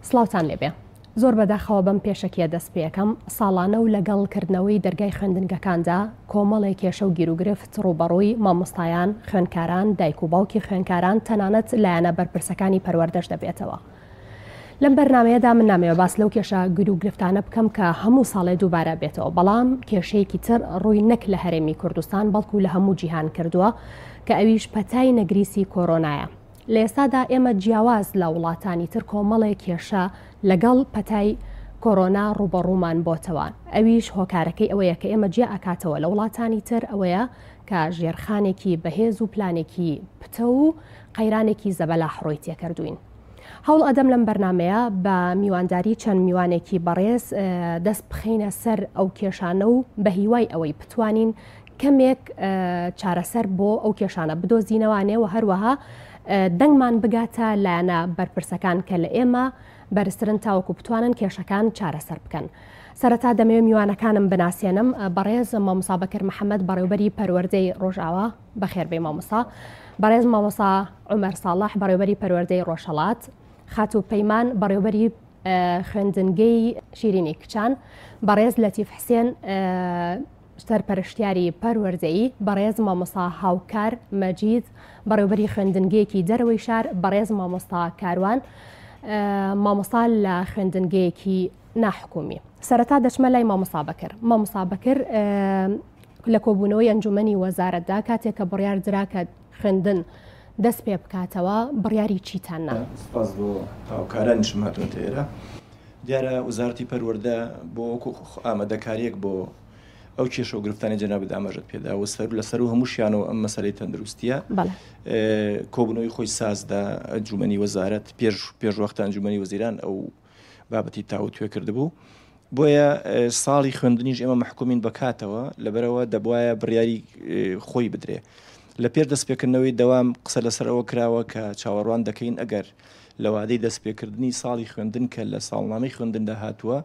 سڵاوتان لێبێ زۆر بەداخەوە بەم پێشەکیە دەست پێەکەم ساڵانە و لەگەڵکردنەوەی دەرگای خوێندنگەکاندا کۆمەڵێک کێشە و گیرروگرفت ڕوبەڕووی مامۆستایان خوێندکاران دایک و باوکی خوێندکاران تەنانەت لایەنە بەرپرسەکانی پەروەردەش دەبێتەوە. لەم بەرنامەیەدا من نامەوێت باس لەو کێشە گیرروگرفتانە بکەم کە هەموو ساڵێ دووبارە بێتەوە، بەڵام کێشەیەکی تر ڕووی نەک لە هەرێمی کوردستان بەڵکو لە هەموو جیهان کردووە کە ئەویش پەتای نەگریسی کۆرۆنایە. لە ئێستادا ئێمە جیاواز لە وڵاتانی تر کۆمەڵێک کێشە لەگەڵ پەتای کۆرۆنا ڕوبەڕوومان بۆتەوە. ئەویش هۆکارەکەی ئەوەیە کە ئێمە جیا ئەکاتەوە لە وڵاتانی تر ئەوەیە کە ژێرخانێکی بەهێز و پلانێکی پتە و قەیرانێکی زەبەلا حڕۆی تێکردوین. هەوڵ ئەدەم لەم بەرنمەیە بە میوانداری چەند میوانێکی بەڕێز دەست بخینە سەر ئەو کێشانە و بە هیوای ئەوەی بتوانین کەمێک چارەسەر بۆ ئەو کێشانە بدۆزینەوانێ و هەروەها دەنگمان بگاتە لایەنە بەرپرسەکان کە لە ئێمە بەرزترن تاوەکو بتوانن کێشەکان چارەسەر بکەن. سەرەتا دەمەوێت میوانەکانم بناسیێنم. بەڕێز مامۆستا بەکر محەممەد بەڕێوبەری پەروەردەی ڕۆژاوە بەخێربەی مامۆستا، بەڕێز مامۆستا عومەر ساڵح بەڕێوبەری پەروەردەی ڕۆژهەڵات، خاتوو پەیمان بەڕێوبەری خوێندنگەی شیرینی کچان، بەڕێز لەتیف حسێن سەرپەرشتیاری پەروەردەیی، بەڕێز مامۆستا هاوکار مەجید بەڕێوبەری خوێندنگەیەکی دەرەوەی شار، بەڕێز مامۆستا کاروان مامۆستا لە خوێندنگەیەکی ناحکومی. سەرەتا دەچمە لای مامۆستا بەکر. مامۆستا بەکر لە کۆبوونەوەی ئەنجومەنی وەزارەتدا کاتێک کە بڕیار درا کە خوێندن دەست پێ بکاتەوە بڕیاری چیتاننا؟ سپاس بۆ هاوکارانیشم هاتوونەتە ئێرە. دیارە وەزارەتی پەروەردە بۆ وەکو ئامادەکاریەک بۆ ئەو کێشە و گرفتانی جەنابێت ئاماژەت پێدا و لەسەر و هەمووشیانەوە ئەم مەسەلەی تەندروستیە کۆبوونەوەی خۆی سازدا ئەنجومەنی وەزارەت پێش وەختە ئەنجومەنی وەزیران ئەو بابەتی تاو توێ کردبوو. بۆیە ساڵی خوێندنیش ئێمە محکومین بکاتەوە لەبەرەوە دەبوایە بڕیاری خۆی بدرێ. لە پێر دەستپێکردنەوەی دەوام قسە لەسەر ئەوە کراوە کە چاوەڕوان دەکەین ئەگەر لە وادەی دەستپێکردنی ساڵی خوێندن کە لە ساڵنامەی خوێندندا هاتووە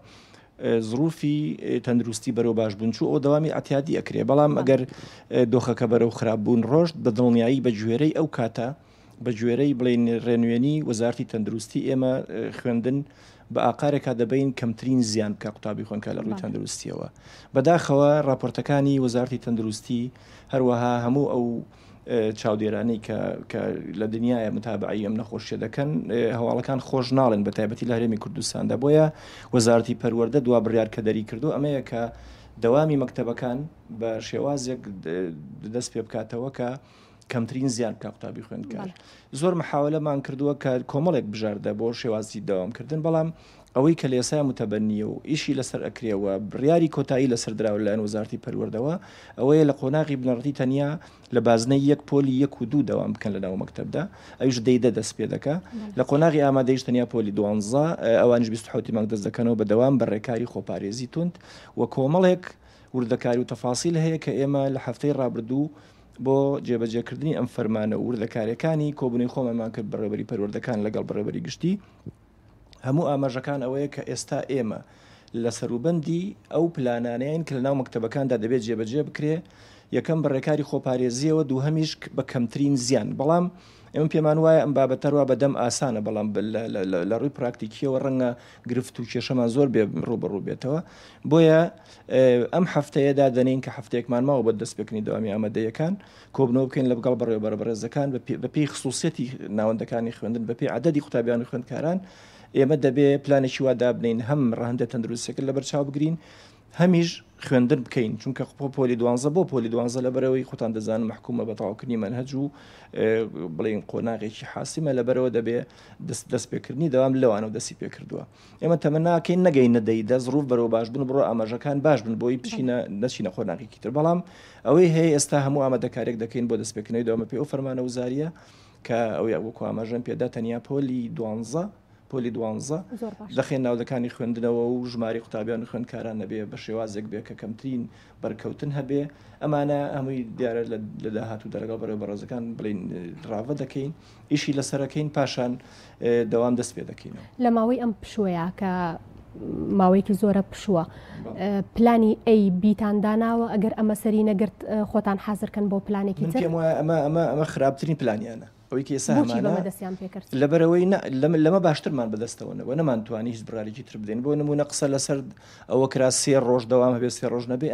زروفی تەندروستی بەرەو باشبوونچوو ئەو دەوامی ئەتیادی ئەکرێ، بەڵام ئەگەر دۆخەکە بەرەو خراپبوون ڕۆژ بە دڵنیایی بە گوێرەی ئەو کاتە بە گوێرەی بڵین ڕێنوێنی وەزارەتی تەندروستی ئێمە خوێندن بە ئاقارێکا دەبین کەمترین زیان بکە قوتابی خوێنکە لە ڕووی تەندروستیەوە. بەداخەوە راپۆرتەکانی وەزارەتی تەندروستی هەروەها هەموو ئەو چاودێرانەی کە لە دنیاە متابعی ئەم نەخۆشیە دەکەن هەواڵەکان خۆش ناڵێن بە تایبەتی لە هەرێمی کوردستاندا. بۆیە وەزارەتی پەروەردە دوا بڕیار کە دەری کردو ئەمەیە کە دەوامی مەکتەبەکان بە شێوازێک دەست پێ بکاتەوە کە کەمترین زیان بکە قوتابی خوێندکار. زۆر محاولەمان کردووە کە کۆمەڵێک بژاردە بۆ شێوازی داوامکردن، بەڵام ئەوەی کە لە ئێستا متەبەنیە و ئیشی لەسەر ئەکرێەوە بڕیاری کۆتایی لەسەر دراوە لەلایەن وەزارەتی پەروەردەوە ئەوەیە لە قۆناغی بنەڕەتی تەنیا لە بازنەی 1 پۆلی 1 و 2 دەوام بکەن لەناو مەکتەبدا، ئەویش دەیدە دەست پێ دەکا. لە قۆناغی ئامادەیش تەنیا پۆلی 12 ئەوانش 27 مانگ دەست دەکەنەوە بە دەوام بە ڕێکاری خۆپارێزی توند و کۆمەڵێک وردەکاری و تەفاسیل هەیە کە ئێمە لە هەفتەی ڕابردوو بۆ جێبەجێکردنی ئەم فەرمانە و وردەکاریەکانی کۆبوونەی خۆمەمان کرد بەڕێوەبەری پەروەردەکان لەگەڵ بەڕێوەبەری گشتی. هەموو ئاماژەکان ئەوەیە کە ئێستا ئێمە لە سەروبەندی ئەو پلانانەیەن کە لە ناو مەکتەبەکاندا دەبێت جێبەجێ بکرێ، یەکەم بەڕێکاری خۆپارێزیەوە، دووهەمیش بە کەمترین زیان. بەڵام ئێمە پێمان وایە ئەم بابەتەروا بەدەم ئاسانە، بەڵام لە ڕووی پراکتیکیەوە ڕەنگە گرفت و کێشەمان زۆر بێ ڕوبەڕوو بێتەوە. بۆیە ئەم هەفتەیەدا دەنین کە هەفتەیەکمان ماوە بە دەستپێکردنی دەوامی ئامادەیەکان کۆبنەوە بکەین لەگەڵ بەڕێوەبەرزەکان بەپێی خصوصیەتی ناوەندەکانی خوێندن، بەپێی عەدەدی قوتابیانی خوێندکاران ئێمە دەبێ پلانێکی وا دابنین هەم ڕەهەندە تەندروستیەکە لەبەرچاو بگرین، هەمیش خوێندن بکەین، چونکە پۆلی 12 بۆ پۆلی 12 لەبەرەوەی خۆتان دەزانن محکومە بە تەواوکردنی مەنهەج و بڵین قۆناغێکی حاسیمە، لەبەرەوە دەبێ دەستپێکردنی دەوام لەوانەوە دەستی پێ کردووە. ئێمە تەمەناکەین نەگەین نەدەیدا زروف بەرەو باش بن بڕۆ ئاماژەکان باش بن بۆی نەچینە قۆناغێکی تر. بەڵام ئەوەی هەیە ئێستا هەموو ئامادەکارێک دەکەین بۆ دەستپێکردنەوەی دەوامە پێ ئەو فەرمانە وزاریە کە ئەوەی وەکو ئاماژەم پێدا تەنیا پۆلی 12 دەخێن ناودەکانی خوێندنەوە و ژماری قوتابیان و خوێندکاران نەبێ بە شێوازێک بێ کە کەمترین بەرکەوتن هەبێ. ئەمانە هەمووی دیارە لە داهات و دەرەگەڵ بەڕێوەبەرزەکان بڵین ڕاوە دەکەین، ئیشی لەسەرەکەین، پاشان دەوام دەست پێ دەکەینەوە. لە ماوەی ئەم پشوەیە کە ماوەیەکی زۆرە پشووە پلانی ئەی بیتانداناوە ئەگەر ئەمە سەری نەگرت خۆتان حازرکەن بۆ پلانێکی تر؟ پێم وایە ئەمە خراپترین پلانیانە. ئەوەی کە ئێستا هەمانە لەبەرەوەی لەمە باشترمان بەدەستەوەنەوە نەمانتوانی هیچ بڕارێکی تر بدەین بۆ نمونە قسە لەسەر ئەوە کرا 3 ڕۆژ دەوام هەبێ 3 ڕۆژ نەبێ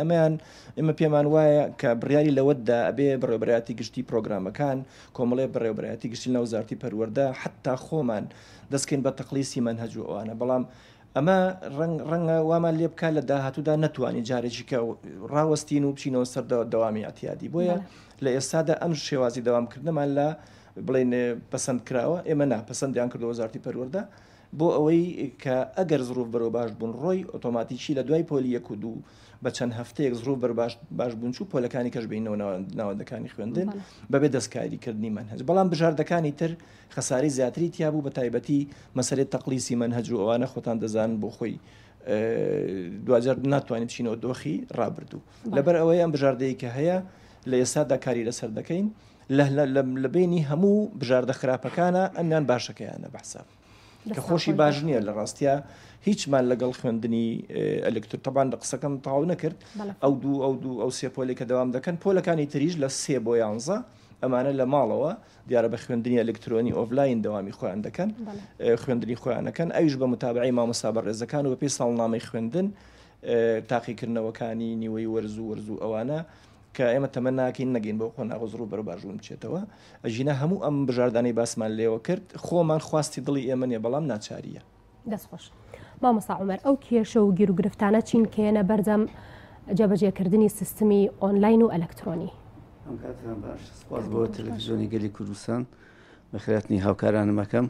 ئێمە پێمان وایە کە بڕیاری لەوەتدا ئەبێ بەڕێوەبەرایەتی گشتی پرۆگرامەکان کۆمەڵێ بەڕێوەبەرایەتی گشتی ناو وزارەتی پەروەردە حتا خۆمان دەستکەین بە تەقلیسی مەنهەج و ئەوانە بەڵام ئەمە ڕەنگە وامان لێ بکات لە داهاتوودا نەتوانی جارێکی کە ڕاوەستین و بچینەوە سەر دەوامی ئەتیادی بۆیە لە ئێستادا ئەم شێوازی دەوامکردنەمان لە بڵێن پەسەند کراوە ئێمە پەسەندیان کردەوە وزارەتی پەروەردە بۆ ئەوەی کە ئەگەر زروف بەرەو باش بوون ڕۆی ئۆتۆماتیکی لە دوای پۆلی 1 و 2 بە چەند هەفتەیەک زروف باش بوون چوو پۆلەکانی کەش بینەوە ناوەندەکانی خوێندن بەبێ دەستکاریکردنی مەنهەج بەڵام بژاردەکانی تر خەساری زیاتری تیا بوو بە تایبەتی مەسەلەی تەقلیسی مەنهەج و ئەوانە خۆتان دەزانن بۆ خۆی دوجار ناتوانین بچینەوە دۆخی ڕابردوو لەبەر ئەوەی ئەم بژاردەیە کە هەیە لە ئێستادا کاری لەسەر دەکەین لە بینی هەموو بژاردە خراپەکانە ئەمیان باشەکەیانە بەحساب کە خۆشی باش نییە لە ڕاستیا هیچمان لەگەڵ خوێندنی ئەلکتور تەبان لە قسەکەم تەواو نەکرد ئەو 3 پۆلی کە دەوام دەکەن پۆلەکانی تریش لە 3 بۆ 11 ئەمانە لە ماڵەوە دیارە بە خوێندنی ئەلکترۆنی ئۆفلاین دەوامی خۆیان دەکەن خوێندنی خۆیانەکەن ئەویش بە متابعی مامۆستا بەڕێزەکان و بەپێی ساڵنامەی خوێندن تاقیکردنەوەکانی نیوەی وەرز و ئەوانە کە ئێمە تەمە ناکەین نەگەین بۆ خۆ ناغۆزڕوو بەرە باشوون بچێتەوە ئەژینە هەموو ئەم بژاردانەی باسمان لێوە کرد خۆمان خواستی دڵی ئێمە نیە بەڵام ناچاریە دەستخۆش مامۆستا عومەر ئەو کێشە و گیر و گرفتانە چین کێنە بەردەم جێبەجێکردنی سیستمی ئۆنلاین و ئەلکترۆنی سپاس بۆ تەلەڤیزیۆنی گەلی کوردستان بەخێراتنی هاوکارانمەکەم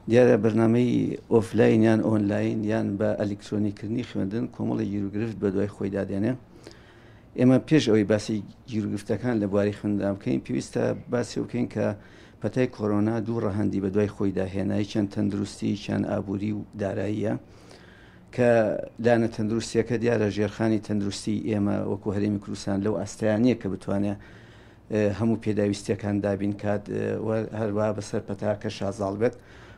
دیارە بەرنامەی ئۆفلاین یان ئۆنلاین یان بە ئەلکترۆنیکردنی خوێندن کۆمەڵی گیر و گرفت بە دوای خۆی دادێنێ ئێمە پێش ئەوەی باسی گیرگرفتەکان لە بواری خوێندان بکەین پێویستە باسی بکەین کە پەتای کۆرۆنا 2 ڕەهەندی بە دوای خۆی داهێنایی چەند تەندروستی چەند ئابووری و داراییە کە لانە تەندروستیەکە دیارە ژێرخانی تەندروستی ئێمە وەکو هەرێمی کوردستان لەو ئاستایانەیە کە بتوانێت هەموو پێداویستیەکان دابین کات هەروە بەسەر پەتاکە شازاڵ بێت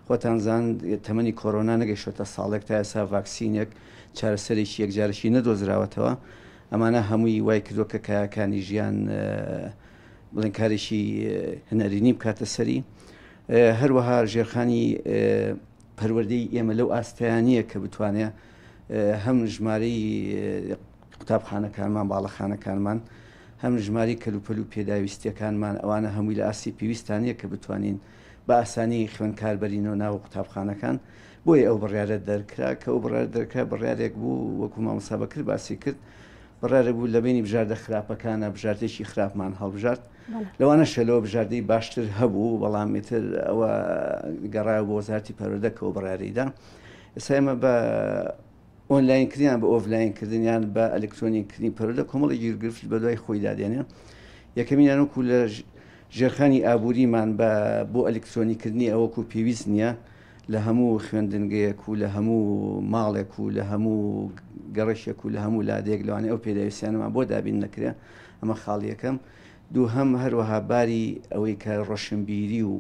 خۆتان زان تەمەنی کۆرۆنا نەگەیشتە ساڵێک تا ئێستا ڤاکسینێک چارەسەرێکی یەکجارشی نەدۆزراوەتەوە ئەمانە هەمووی وای کردووە کە کایەکانی ژیان بڵێن کارێکی هەنەرینی بکاتە سەری هەروەها ژێرخانی پەروەردەی ئێمە لەو ئاستایانیە کە بتوانێت هەم ژمارەی قوتابخانەکانمان باڵەخانەکانمان هەم ژماری کەلوپەل و پێداویستیەکانمان ئەوانە هەمووی لە ئاسی پێویستانیە کە بتوانین بە ئاسانی خوێندکار بەرینەوە ناو قوتابخانەکان بۆیە ئەو بڕیارە دەرکرا کە ئەو بڕیار دەرکرا بڕیارێک بوو وەکو مامۆستا بەکر باسی کرد بڕیارە بوو لە بینی بژاردە خراپەکانە بژاردێکی خراپمان هەڵبژارد لەوانە شەلەوە بژاردەی باشتر هەبوو بەڵام ئیتر ئەوە گەڕایە بۆ وەزارەتی پەروەردە کە بڕیاریدا ئێستا ئێمە بە ئۆنلاینکردیان بە ئۆفلاینکردنیان بە ئەلکترۆنیکردنی پەروەردە کۆمەڵی گیرگرفت بە دوای خۆی دادێنێ یەکەمینیان وەکو لە ژێرخانی ئابووریمان بۆ ئەلکترۆنیکردنی ئەوەکو پێویست نییە لە هەموو خوێندنگەیەک و لە هەموو ماڵێک و لە هەموو گەڕشێک و لە هەموو لادێک لەوانێ ئەو پێداویستیانمان بۆ دابین نەکرێ ئەمە خاڵیەکەم دوو هەم هەروەها باری ئەوەی کە ڕۆشنبیری و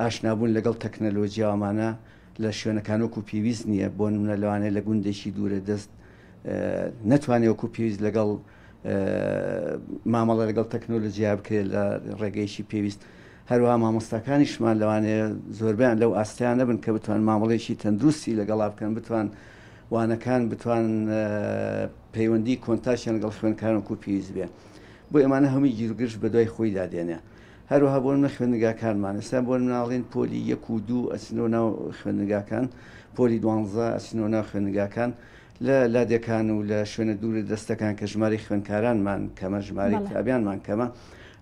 ئاشنابوون لەگەڵ تەکنەلۆجیاوامانە لە شوێنەکان وەکو پێویست نییە بۆ نمونە لەوانەیە لە گوندێکی دوورە دەست نەتوانێت وەکو پێویست لەگەڵ مامەڵە لەگەڵ تەکنۆلۆژیا بکرێت لە ڕێگەیشی پێویست هەروەها مامۆستاکانیشمان لەوانەیە زۆربیان لەو ئاستیان نەبن کە بتوان مامەڵێکی تەندروستی لەگەڵا بکەن بتوان وانەکان بتوان پەیوەندی کۆنتاکیان لەگەڵ خوێندکارن وەکو پێویست بێ بۆ ئێمانە هەمووی گیرگرش بە دوای خۆی دادێنێ هەروەها بۆ منە خوێندنگاکانمان ئێستا بۆ مناڵێن پۆلی 1 و 2 ئەچنەوە ناو خوێندنگاکان پۆلی 12 ئەچنەوە ناو خوێندنگاکان لە لادەکان و لە شوێنە دوورە دەستەکان کە ژماری خوێندکارانمان کەمە ژماری کتابیانمان کەمە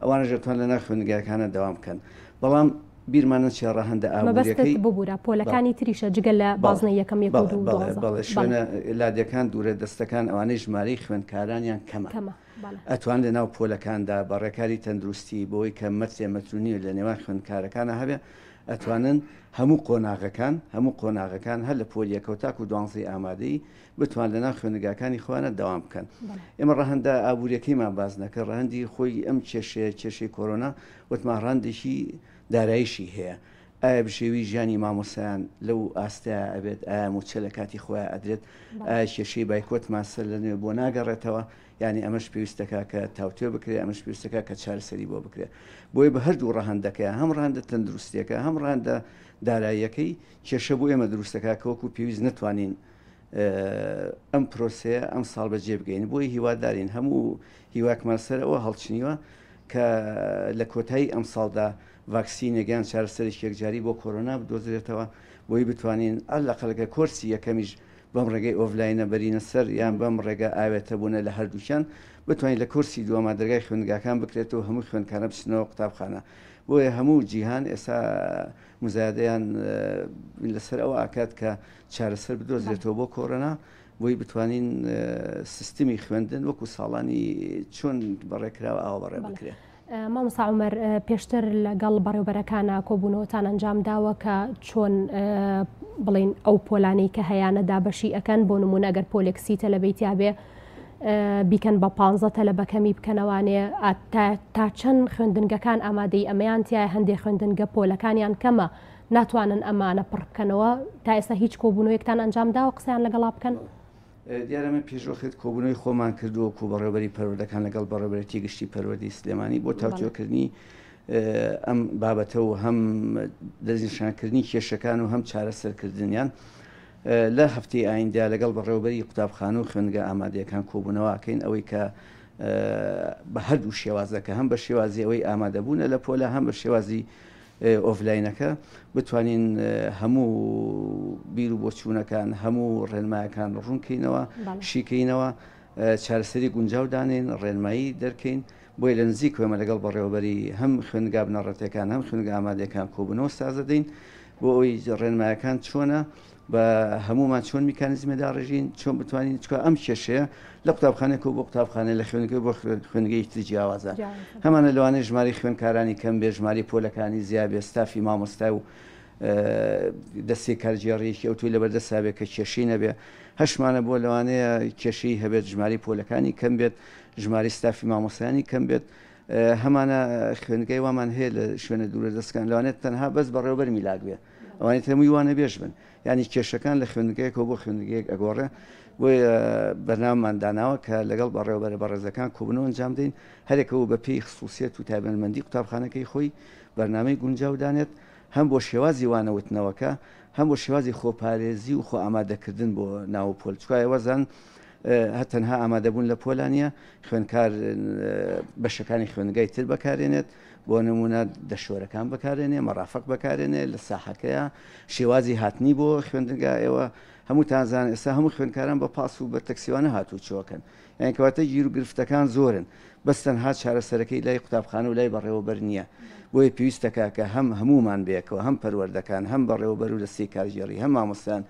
ئەوانە ژێتوان لە ناو خوێندنگاکانە دەوام بکەن بەڵام بیرمانە چێڕە هەندە ئابوووریەکەی ببوورە پۆلەکانی تریشە جگە لە بازنە یەکەم بەڵێ شوێنە لادەکان دوورە دەستەکان ئەوانەی ژمارەی خوێندکارانیان کەمە ئەتوان لە ناو پۆلەکاندا بە ڕێکاری تەندروستی بۆی کە مەترێ مەترونی لە نێوان خوێندکارەکانە هەبێ ئەتوانن هەموو قۆناغەکان هەر لە پۆلیەکە تاکو و دوانزی ئامادەی بتوان لە ناو خوێندنگاکانی خۆیانە دەوام بکەن ئێمە ڕەهەندە ئابوووریەکەیمان باز نەکە ڕەهەندی خۆی ئەم کێشەی کۆرۆنا وتمان ڕاندێکی دارایشی هەیە ئایا بژێوی ژیانی مامۆسایان لەو ئاستەیە ئەبێت ئایا موچە لە کاتی خۆیان ئەدرێت ئایا کێشەی بایکۆت ماسە لە نوێ بۆ ناگەڕێتەوە یعنی ئەمەش پێویستەکە کە تاوتێ بکرێت ئەمەش پێویستەکە کە چارەسەری بۆ بکرێت بۆیە بە هەردوو ڕەهەندەکە هەم ڕەهەندە تەندروستیەکە هەم ڕەهەندە داراییەکەی کێشە بۆ ئێمە دروستەکە کە وەکو پێویست نتوانین ئەم پرۆسەیە ئەم ساڵ بەجێ بگەین بۆی هیوادارین هەموو هیواکمان سەرەوە هەڵچنیوە کە لە کۆتایی ئەم ساڵدا ڤاکسینێکیان چارەسەری یەکجاری بۆ کۆرۆنا بدۆزرێتەوە بۆی بتوانین ئەلەقەلگە کۆرسی یەکەمیش بەم ڕێگەی ئۆڤلاینە بەرینە سەر یان بەم ڕێگە ئاوێتە بوونە لە هەردووکیان بتوانین لە کورسی دووەمە دەرگای خوێندگاکان بکرێتەوە هەموو خوێندکانە بچنەوە قوتابخانە بۆیە هەموو جیهان ئێستا مزایدەیان لەسەر ئەوە ئاکات کە چارەسەر بدۆزرێتەوە بۆ کۆرۆنا بۆی بتوانین سیستمی خوێندن وەکو ساڵانی چۆن بەڕێکراوە ئاوا بەڕێ بکرێت. مامۆستا عومەر پێشتر لەگەڵ بەڕێوەبەرەکانە کۆبوونەوەتان ئەنجام داوە کە چۆن بڵین ئەو پۆلانەی کە هەیەە بەشی ئەەکەن بۆ نمونە ئەگەر پۆلێکسیتە لە بیتیا بێ بیکەن بە 15 لە بەکەمی بکەنەوانێ تا چەند خوێندنگەکان ئامادەی ئەمەیان تایە هەندێک خوێندنگە پۆلەکانیان کەمە ناتوانن ئەمانە پڕ بکەنەوە تا ئێستا هیچ کۆبوونەوەیەکتان ئەنجام داوە قسەیان لەگەڵا بکەن. دیارەمە پێشۆخێت کۆبوونەوەی خۆمان کردووە و بەڕێوەبەری پەروەردەکان لەگەڵ بەڕێوەبەرەتی گشتی پەروەردەی سلێمانی بۆ تاوتوێکردنی ئەم بابەتە و هەم دەستنیشانکردنی کێشەکان و هەم چارەسەرکردنیان لە هەفتەی ئایندا لەگەڵ بەڕێوەبەری قوتابخانە و خوێندگە ئامادەیەکان کۆبوونەوەکەین ئەوەی کە بە هەردوو شێوازەکە هەم بە شێوازی ئەوەی ئامادەبوونە لە پۆلە هەم بە شێوازی ئۆڤلاینەکە بتوانین هەموو بیر و بۆچوونەکان هەموو ڕێنمایەکان ڕوونکەینەوە شیکەینەوە چارەسەری گونجاو دانین ڕێنمایی دەرکەین بۆی لە نزیک کوێمە لەگەڵ بەڕێوەبەری هەم خوێندگا بنەڕەتەکان هەم خوێندگە ئامادەکان کۆبوونەوە سازەدەین بۆ ئەوی ڕێنمایەکان چۆنە بە هەمومان چۆن میکانیزمێدا ڕێژین چۆن بتوانین چکە ئەم کێشەیە لە قوتابخانێک و بۆ قوتابخانە لە خوێنگە بۆ خوێنگەی تری جیاوازە هەمانە لەوانەیە ژماری خوێندکارانی کەم بێ ژماری پۆلەکانی زیابێ ستافی مامۆستا و دەستی کارگێڕیەکی ئەوتوی لەبەردەستا بێت کە کێشەی نەبێ هەشمانە بۆ لەوانەیە کێشەی هەبێت ژماری پۆلەکانی کەم بێت ژماری ستافی مامۆستایانی کەم بێت هەمانە خوێنگەی وامان هەیە لە شوێنە دوورە دەستکان لەوانێت تەنها بەس بەڕێوەبەر میلاک بێ ئەوانێت هەمووی وانە بێژ بن ینی کێشەکان لە خوێندگەیەکەوە بۆ خوێندگەیەک ئەگۆڕێ بۆی بەناممان داناوە کە لەگەڵ بەڕێوەبەرە بەڕێزەکان کۆبنەوە ئەنجام دەین هەرێکەوە بە پێی خصوصیت و تایبەتمەندی قوتابخانەکەی خۆی بەرنامەی گونجاو دانێت هەم بۆ شێوازی وانەوتنەوەکە هەم بۆ شێوازی خۆپارێزی و خۆ ئامادەکردن بۆ ناو پۆل چکایە وەزان هەتەنها ئامادەبوون لە پۆلانیە خوێندکار بەشەکانی خوێندگای تر بەکارێنێت بۆ نمونە دەشۆرەکان بەکارێنێ مەرافق بەکارێنێ لە ساحەکەیە شێوازی هاتنی بۆ خوێندنگا ئێوە هەموو تازان ئێستا هەموو خوێندکاران بە پاس و بە تەکسیوانە هاتوو چۆکەن یان کەواتە گیر و گرفتەکان زۆرن بەس تەنها چارەسەرەکەی لای قوتابخانە و لای بەڕێوەبەر نییە بۆیە پێویستەکە کە هەم هەمومان بێکەوە هەم پەروەردەکان هەم بەڕێوەبەر و دەستی کارگێڕی هەم مامۆستایان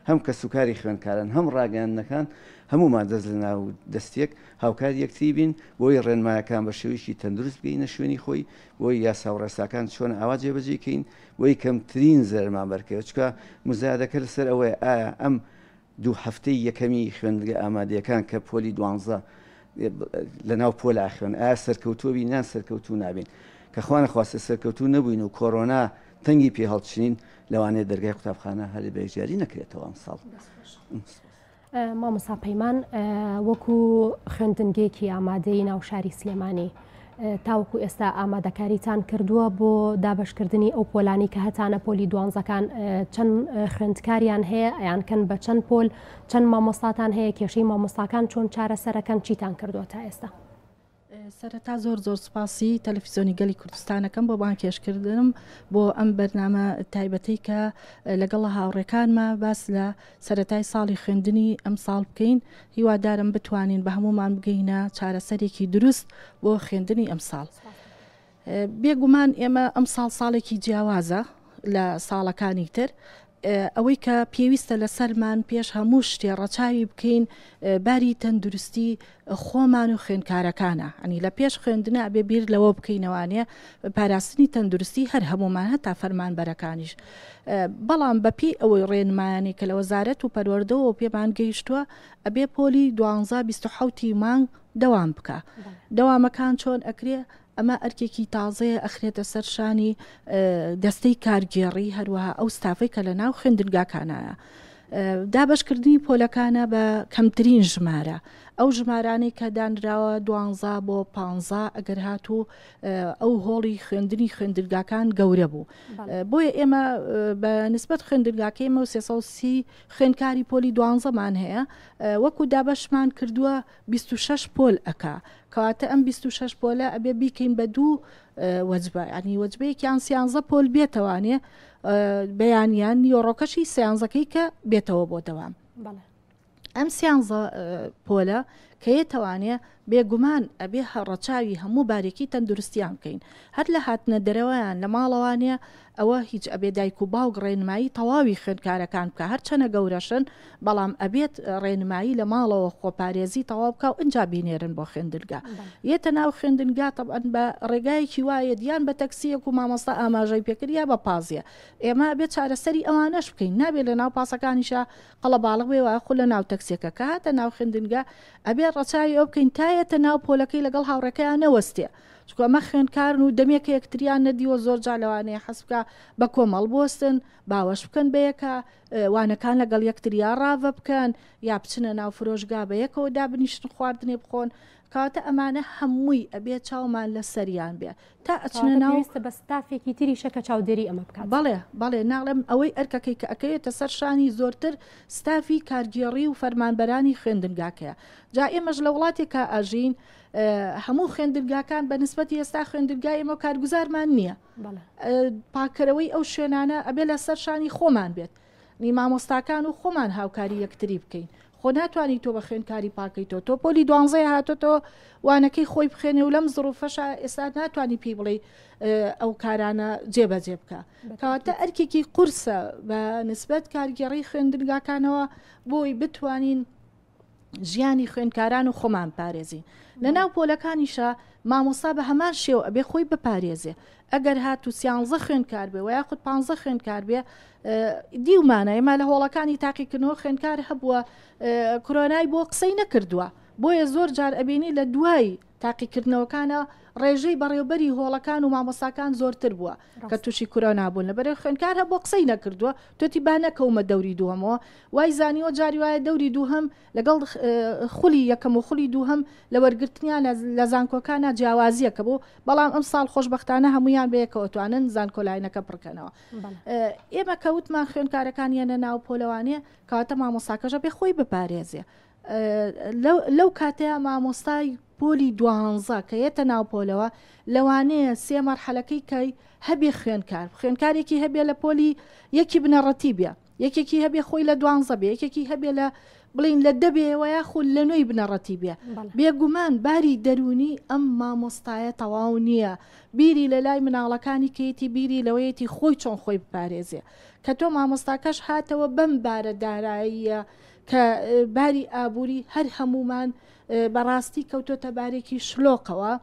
هەم کەسوکاری خوێندکاران هەم ڕاگەیاندنەکان هەمومان دەست لە ناو دەستێک هاوکار یەکتری بین بۆی ڕێنمایەکان بە شێوەیەکی تەندروست بگەینە شوێنی خۆی بۆی یاساوڕێساکان چۆن ئاوا جێبەجێکەین بۆی کەمترین زەرمان بەرکەوە چکە مزایدەکە لەسەر ئەوەیە ئایا ئەم دوو هەفتەی یەکەمی خوێندگە ئامادەیەکان کە پۆلی 12 لە ناو پۆلا خوێن ئایا سەرکەوتووەبی نان سەرکەوتوو نابین کە خوانە خواستە سەرکەوتوو نەبووین و کۆرۆنا تەنگی پێ هەڵچنین لەوانەیە دەرگای قوتابخانە هەر بەیەکجاری نەکرێتەوە ئەم ساڵ. مامۆستا پەیمان وەکو خوێندنگێکی ئامادەی ناو شاری سلێمانی تاوەکو ئێستا ئامادەکاریتان کردووە بۆ دابشکردنی ئەو پۆلانی کە هەتانە پۆلی دوانزەکان چەند خوێندکاریان هەیە ئەیان کەن بە چەند پۆل چەند مامۆستاتان هەیە کێشەی مامۆستاکان چۆن چارەسەرەکەن چیتان کردووە تا ئێستا؟ سەرەتا زۆر سوپاسی تەلەڤیزیۆنی گەلی کوردستانەکەم بۆ بانکێشکردنم بۆ ئەم بەرنامە تایبەتەی کە لەگەڵ هاوڕێکانمە باس لە سەرەتای ساڵی خوێندنی ئەم ساڵ بکەین هیوادارم بتوانین بە هەمومان بگەینە چارەسەرێکی دروست بۆ خوێندنی ئەم ساڵ. بێگومان ئێمە ئەم ساڵ ساڵێکی جیاوازە لە ساڵەکانی تر ئەوەی کە پێویستە لەسەرمان پێش هەموو شتێ ڕەچاوی بکەین باری تەندروستی خۆمان و خوێندکارەکانە ئەنی لە پێش خوێندنە ئەبێ بیر لەوە بکەینەوانێ پاراستنی تەندروستی هەر هەمومان هەتا فەرمانبەرەکانیش بەڵام بەپی ئەوەی ڕێنمایانی کە لە وەزارەت و پەروەردەوە پێمان گەیشتووە ئەبێ پۆلی 12 مانگ دەوام بکە دەوامەکان چۆن ئەکرێ ئەمە ئەرکێکی تازەیە ئەخرێتە سەرشانی دەستەی کارگێڕی هەروەها ئەو ستافەی کە لە ناو خوێندنگاکانایە. دابشکردنی پۆلەکانە بە کەمترین ژمارە ئەو ژمارانەی کە دانراوە 12 بۆ 15 ئەگەر هاتوو ئەو هۆڵی خوێندنی خوێندنگاکان گەورە بوو. بۆیە ئێمە بە نسبەت خوێندنگاکەیمە و 330 خوێندکاری پۆلی 12مان هەیە وەکو دابەشمان کردووە 26 پۆل ئەکا کەواتە ئەم 26 پۆلە ئەبێ بیکەین بە دوو وەجبە ینی وەجبەیەکیان 13 پۆل بێتەوانێ بەیانیان نیۆڕۆکەشی سیانزەکەی کە بێتەوە بۆ دەوام. ئەم سیانزە پۆلە کە یێتەوانێ بێگومان ئەبێ هەڕەچاوی هەموو بارێکی تەندروستیان بکەین هەر لە هاتنە دەرەوەیان لە ماڵەوانێ ئەوە هیچ ئەبێ دایک و باوک ڕێنمایی تەواوی خوێندکارەکان بکە هەرچەنە گەورەشن بەڵام ئەبێت ڕێنمایی لە ماڵەوە خۆپارێزی تەواو بکە و ئەنجا بینێرن بۆ خوێندنگا. یێتە ناو خوێندنگا تەبەن بە ڕێگایەکی وایە دیان بە تەکسیەک و مامۆستا ئاماژەی پێکردیا بە پازیە ئێمە بێت چارەسەری ئەوانەش بکەین نابێت لە ناو پاسەکانیشە قەڵە باڵغ بێ وە خو لە ناو تەکسیەکە کە هاتە ناو خوێندنگا ئەبێ ڕەچاوی ئەو بکەین تایەتە ناو پۆلەکەی لەگەڵ هاوڕێکەیان نەوەستێ چکە ئەمە خوێندکارن و دەمێکە یەکتریان نەدیوە زۆر جا لەوانەیە حەسبکە بە کۆمەڵ بۆستن باوەش بکەن بەیەکە وانەکان لەگەڵ یەکتریا ڕاوە بکەن یا بچنە ناو فرۆشگا بە یەکەوە دابنیشتن خواردنێ بخۆن کاتە ئەمانە هەمووی ئەبێت چاومان لە سەریان بێ تا ئەچنە ناوستە بە ستافێکی تریشەکە چاودێری ئەمە بکات. بەڵێ ناڵێم ئەوەی ئەرکەکەی کە ئەەکەوێتە سەر شانی زۆرتر ستافی کارگێڕی و فەرمانبەرانی خوێندنگاکەیە. جا ئێمەش لە وڵاتێکە ئاژین هەموو خوێندنگاکان بە نسبەتی ئێستا خوێندنگای ئێمە کارگوزارمان نییە پاکەرەوەی ئەو شوێنانە ئەبێ لە سەر شانی خۆمان بێت نی مامۆستاکان و خۆمان هاوکاری یەکتری بکەین خۆ ناتوانانی تۆ بە خوێندکاری پاکەیتەوە تۆ پۆلی 12 هاتۆتەوە وانەکەی خۆی بخێنێ و لەم زڕوفەشە ئێستا ناتوانانی پێی بڵێ ئەو کارانە جێبەجێ بکە کەواتە ئەرکێکی قورسە بە نسبەت کارگێڕی خوێندنگاکانەوە بۆی بتوانین ژیانی خوێندکاران و خۆمان پارێزی لە ناو پۆلەکانیشە مامۆستا بە هەمان شێو ئەبێ خۆی بپارێزێ ئەگەر هات و 13 خوێندکار بێ و یاخود 15 خوێندکار بێ دیومانە ئێمە لە هۆڵەکانی تاقیکردنەوە خوێندکار هەبووە کۆرۆنای بۆ قسەی نەکردووە بۆیە زۆر جار ئەبینی لە دوای تاقیکردنەوەکانە ڕێژەی بەڕێوبەری هۆڵەکان و مامۆستاکان زۆرتر بووە کە تووشی کۆرۆنا بوون لەبەرەوەی خوێندکار هەبووە قسەی نەکردووە توتی با نەکەومە دەوری دووەمەوە وای زانیوە جاری وایە دەوری دووهەم لەگەڵ خولی یەکەم و خولی دووهەم لە وەرگرتنیان لە زانکۆکانە جیاوازیەکە بوو بەڵام ئەم ساڵ خۆشبەختانە هەمویان بەیەکەوەتوانن زانکۆلاینەکە پڕکەنەوە ئێمە کەوتمان خوێندکارەکانیانە ناو پۆلەوانێ کەواتە مامۆستاکەژە بێ خۆی بپارێزێ لەو کاتەیە مامۆستای پۆلی 12 کە یێتە ناوپۆلەوە لەوانەیە سێ مەرحەلەکەی کەی هەبێ خوێندکارێکی هەبێ لە پۆلی یەکی بنەڕەتی بێ یەکێکی هەبێ خۆی لە 12 بێ یەکێکی هەبێ لە بڵین لە دەبێەوە یاخود لە نوێی بنەڕەتی بێ بێگومان باری دەرونی ئەم مامۆستایە تەواو نییە بیری لە لای مناڵەکانی کەیەتی بیری لەوەیەتی خۆی چۆن خۆی بپارێزێ کە تۆ مامۆستاکەش هاتەوە بەم بارە داراییە کە باری ئابووری هەر هەمومان بەڕاستی کەوتۆتە بارێکی شلۆقەوە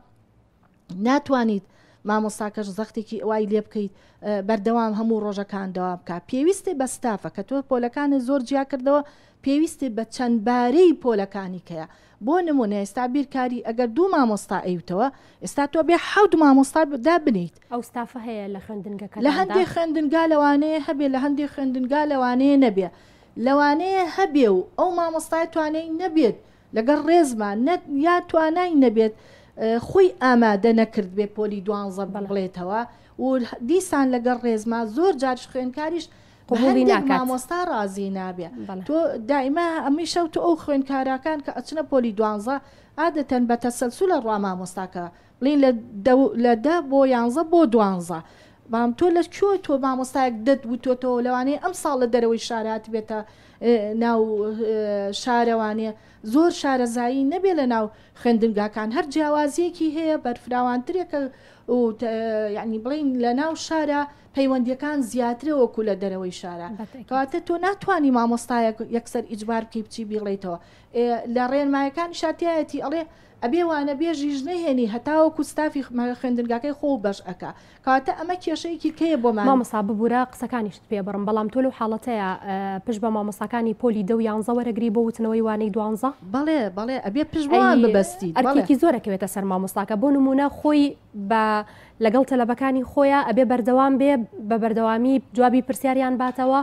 ناتوانیت مامۆستاکەش زەختێکی ئەوای لێ بکەیت بەردەوام هەموو ڕۆژەکان دەوام بکە پێویستێ بە ستافە کە تۆ پۆلەکانی زۆر جیا کردەوە پێویستێ بە چەند بارەی پۆلەکانی کەیە بۆ نمونە ئێستا بیرکاری ئەگەر دوو مامۆستا ئەیوتەوە ئێستا تۆ بێ 7 مامۆستا دابنیت ئەو ستافە هەیە لە خوێندنگەکە لە هەندێک خوێندنگا لەوانەیە هەبێ لە هەندێک خوێندنگا لەوانەیە نەبێ لەوانەیە هەبێ و ئەو مامۆستای توانەی نەبێت لەگەڵ ڕێزمان یا توانای نەبێت خۆی ئامادە نەکرد بێ پۆلی 12 بڵێتەوە و دیسان لەگەڵ ڕێزما زۆر جارش خوێندکاریش مامۆستا ڕازی نابێ تۆ دائما ئەمی شەوت ئەو خوێندکارەکان کە ئەچنە پۆلی 12 عادەتەن بە تەسەلسول لە ڕوا مامۆستاکە بڵین لە 10 بۆ 11 بۆ 12 بام تۆ لە کوێ تۆ مامۆستایەک دەت وتۆتەوە لەوانەیە ئەم ساڵ لە دەرەوەی شارات بێتە ناو شارەوانێ زۆر شارەزایی نەبێ لە ناو خوێندنگاکان هەر جیاوازیەکی هەیە بەرفراوانترێکە و یعنی بڵین لە ناو شارە پەیوەندیەکان زیاترە وەکو لە دەرەوەی شارە کەواتە تۆ ناتوانانی مامۆستایە یەکسەر ئیجبار بکەی بچی بیڵێیتەوە لە ڕێنمایەکان شاتایەتی ئەڵێ ئەبێ وانە بێژیش نەهێنی هەتاوەکو ستافی خوێندنگاکەی خۆ بەش ئەکا کاتە ئەمە کێشەیەکی کەیە بۆمان مامۆستا ببوورە قسەکانیشت پێ بڕم بەڵام تۆ لەو حاڵەتەیە پشت بە مامۆستاکانی پۆلی 10 و 11 وەرەگری بۆ وتنەوەی وانەی 12 بەڵێ ئەبێ پشتوان ببەستی ئەرکێکی زۆرەکەوێتە سەر مامۆستاکە بۆ نمونە خۆی بە لەگەڵ تەلەبەکانی خۆیان ئەبێ بەردەوام بێ بە بەردەوامی جوابی پرسیاریان باتەوە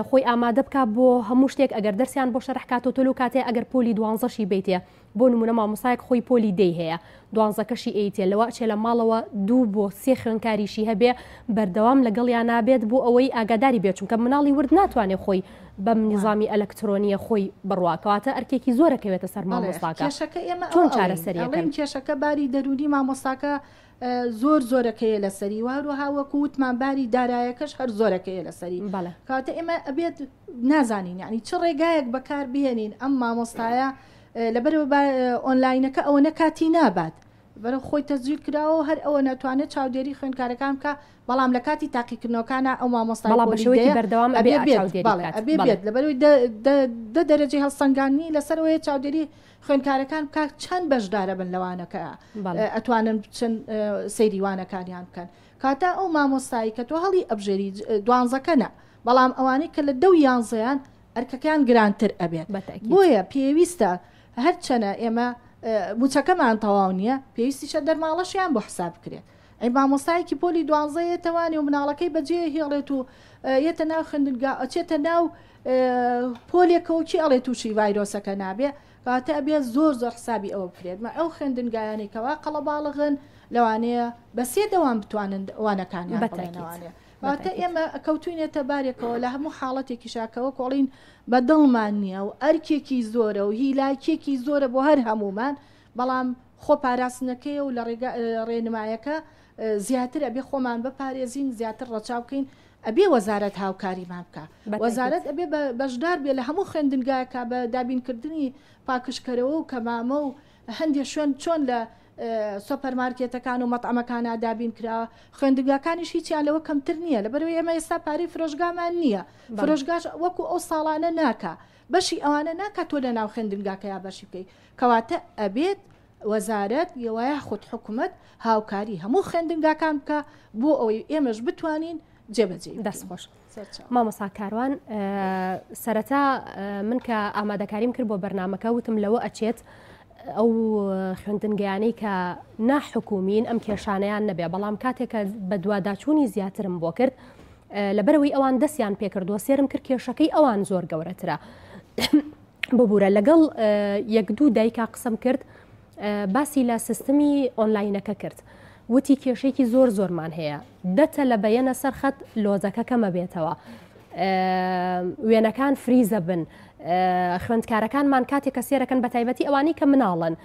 خۆی ئامادە بکە بۆ هەموو شتێک ئەگەر دەرسیان بۆ شەرحکاتۆ تۆ کاتێ ئەگەر پۆلی 12شی بیتێ بۆ نمونە مامۆستایەک خۆی پۆلی 10 هەیە 12کەشی ئەیتێ لەوە چێ لە ماڵەوە 2 بۆ 3 خوێنکاریشی هەبێ بەردەوام لەگەڵیان نابێت بۆ ئەوەی ئاگاداری بێت چونکە مناڵی ورد ناتوانێت خۆی بەم نظامی ئەلکترۆنیە خۆی بڕواکەواتە ئەرکێکی زۆرەکەوێتە سەر مامۆستاکە چۆن چارەسەریەکەن کێشەکە باری دەرونی مامۆستاکە زۆرەکەیە لە سەری وهروەها وەکو وتمان باری دارایەکەش هەر زۆرەکەیە لە سەری کاتە ئێمە ئەبێت نازانین یعنی چ ڕێگایەک بەکار بهێنین ئەم مامۆستایە لەبەرەوە ئۆنلاینەکە ئەوە نەکاتی نابات بەرە خۆی تەزویر کراوە هەر ئەوە ناتوانێت چاودێری خوێندکارەکان بکە بەڵام لە کاتی تاقیکردنەوەکانە ئەو مامۆستا بەردەوام بێت لەبەروی دەرەجی هەڵسەنگانی لەسەرەوەی چاودێری خوێندکارەکان بکە چەند بەشدارە بن لەوانەکە ئەتوانن چەند سەیریوانەکانیان بکەن کاتە ئەو مامۆستایی کە تۆ هەڵی ئەبژێری 12کەنە بەڵام ئەوانەی کە لە 11 ئەرکەکان گرانتر ئەبێت بۆیە پێویستە هەرچەنە ئێمە موچەکەمان تەواو نییە پێویستیشە دەرماڵەشیان بۆ حساب بکرێت ئەی مامۆستایەکی پۆلی 12 تەوانی و مناڵەکەی بەجێ هێڵێت و یەتە ناو خوێندنگا ئەچێتە ناو پۆلێکەوەکی ئەڵێ تووشی ڤایرۆسەکە نابێ کاتە ئەبێ زۆر حسابی ئەوە بکرێت مە ئەو خوێندنگایانێکەوە قەڵەباڵغن لەوانەیە بەسێ دەوام بتوانن وانەکانیان بڵێنەوانێ واتە ئێمە کەوتوینێتە بارێکەوە لە هەموو حاڵەتێکی شاکەوە کۆڵین بە دڵمان نییە و ئەرکێکی زۆرە و هیلاکێکی زۆرە بۆ هەر هەمومان بەڵام خۆ پاراستنەکەی و لە ڕێنمایەکە زیاتر ئەبێ خۆمان بپارێزین زیاتر ڕەچاو بکەین ئەبێ وەزارەت هاوکاریمان بکە وەزارەت ئەبێ بەشدار بێ لە هەموو خوێندنگایەکە بە دابینکردنی پاکشکەرەوە و کەمامە و هەندێک شوێن چۆن لە سۆپەرمارکێتەکان و مەطعمەکانە دابین کراوە خوێندنگاکانیش هیچیان لەوە کەمتر نییە لەبەرەوەی ئێمە ئێستا پارەی فرۆشگامان نییە فرۆشگاش وەکو ئەو ساڵانە ناکە بەشی ئەوانە ناکات تۆ لە ناو خوێندنگاکە یا بەشی بکەی کەواتە ئەبێت وەزارەت یوایە خود حکوومەت هاوکاری هەموو خوێندنگاکان بکە بۆ ئەوەی ئێمەش بتوانین جێبەجێ دەستخۆش مامۆستا کاروان سەرەتا من کە ئامادەکاریم کرد بۆ بەرنامەکە وتم لەوە ئەچێت ئەو خوێندنگەیانەی کە ناحکومین ئەم کێشانەیان نەبێ بەڵام کاتێکە بە دوواداچوونی زیاترم بۆ کرد لەبەرەوەی ئەوان دەستیان پێکردووە سێرم کرد کێشەکەی ئەوان زۆر گەورەترە ببوورە لەگەڵ 1-2 دایکا قسەم کرد باسی لە سیستمی ئۆنلاینەکە کرد وتی کێشەیەکی زۆرمان هەیە دەتە لە بەیەنە سەرخەت لۆزەکە کەمە بێتەوە وێنەکان فریزە بن خوێندکارەکانمان کاتێک کە سێرەکەن بە تایبەتی ئەوانی کە مناڵن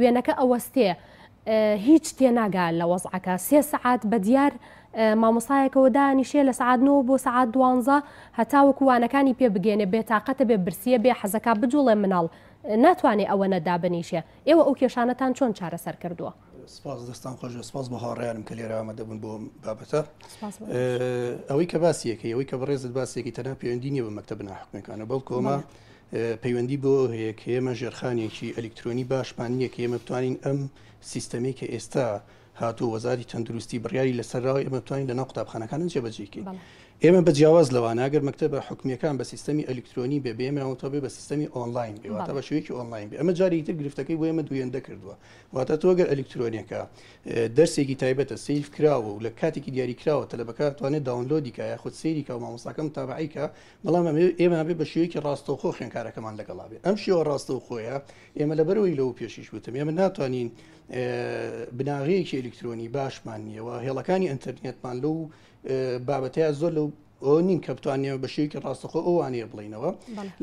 وێنەکە ئەوەستێ هیچ تێناگا لە وەزعەکە 3 سەعات بە دیار مامۆسایەکەوە دانیشێ لە سعات 9 بۆ سعات 12 هەتاوەکو وانەکانی پێ بگەێنێ بێتاقەتە بێ برسیە بێ حەزەکە بجوڵێ مناڵ ناتوانێت ئەوە نەدابنیشێ ئێوە ئەو کێشانەتان چۆن چارەسەر کردووە سپاس دەستان خۆش سپاس بۆ هاوڕێیانم کە لێرە ئامادەبوون بۆ بابەتە ئەوەی کە باسیەکە ئەوەی کە بەڕێزت باسێکی تەنها پەیوەندی نیە بە مەکتەب ناحکومیەکانە بەڵکو ئەمە پەیوەندی بۆ هەیە کە ئێمە ژێرخانێکی ئەلکترۆنی باشمان نییە کە ئێمە بتوانین ئەم سیستەمەی کە ئێستا هاتوو وەزاری تەندروستی بڕیاری لەسەرراوی ئێمە بتوانین لەناو قوتابخانەکانە جێبەجێکەین ئێمە بە جیاواز لەوانە ئەگەر مەکتەبە حکومیەکان بە سیستەمی ئەلکترۆنی بێ ئێمەوەتە بێ بە سیستەمی ئۆنلاین بێواتە بە شوەیەکی ئۆنلاین بێ ئەمە جارێکی تر گرفتەکەی بۆ ئێمە دوێندە کردووە واتە تۆ ئەگەر ئەلکترۆنیەکە دەرسێکی تایبەتە سیف کراوە و لە کاتێکی دیاریکراوە تەلەبەکە توانێت داونلۆدیکە یا خود سەیریکە و مامۆستاکەم تابعیکە بەڵام ئێمە بێ بە شێوەیەکی ڕاستەوخۆ خوێندکارەکەمان لەگەڵا بێ ئەم شێوە ڕاستەوخۆیە ئێمە لەبەرەوەی لەو پێشیش وتم ئێمە ناتوانین بناغەیەکی ئەلکترۆنی باشمان نییەوە هێڵەکانی ئینتەرنێتمان لەو بابەتەیە زۆر لەو ئەو نین کە بتوانێەوە بە شێوەیەکی ڕاستەخۆ ئەوانەیە بڵینەوە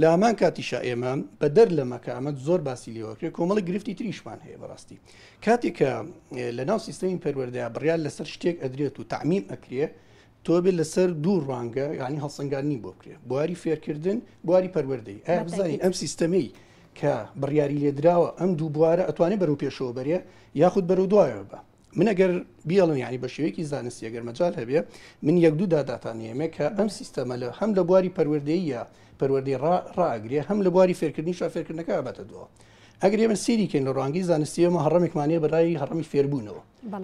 لە هەمان کاتیشا ئێمە بە دەر لە مەکامەت زۆر باسی لێوەکرێت کۆمەڵی گرفتی تریشمان هەیە بەڕاستی کاتێک کە لە ناو سیستەمی پەروەردەیە بڕیار لەسەر شتێک ئەدرێت و تعمیم ئەکرێ تۆ بێت لەسەر 2 ڕوانگە یعنی هەڵسەنگاندنی بۆ بکرێت بواری فێرکردن بواری پەروەردەی ئایا بزانین ئەم سیستەمەی کە بڕیاری لێدراوە ئەم دوو بوارە ئەتوانێت بەرەو پێشەوە بەرێ یاخود بەرەو دوایەوە بە من ئەگەر بیاڵن ینی بە شێوەیەکی زانستی ئەگەر مەجال هەبێ من یەک دوو داداتانیێمە کە ئەم سیستەمە لە هەم لە بواری پەروەردەیە پەروەردەی ڕاگرێ هەم لە بواری فێرکردنی فێرکردنەکە بەتە دووە. ئەگەر ئێمە سیریکەین لە ڕوانگەی زانستیەمە هەڕەمێکمانەیە بەڕای هەڕەمی فێربوونەوە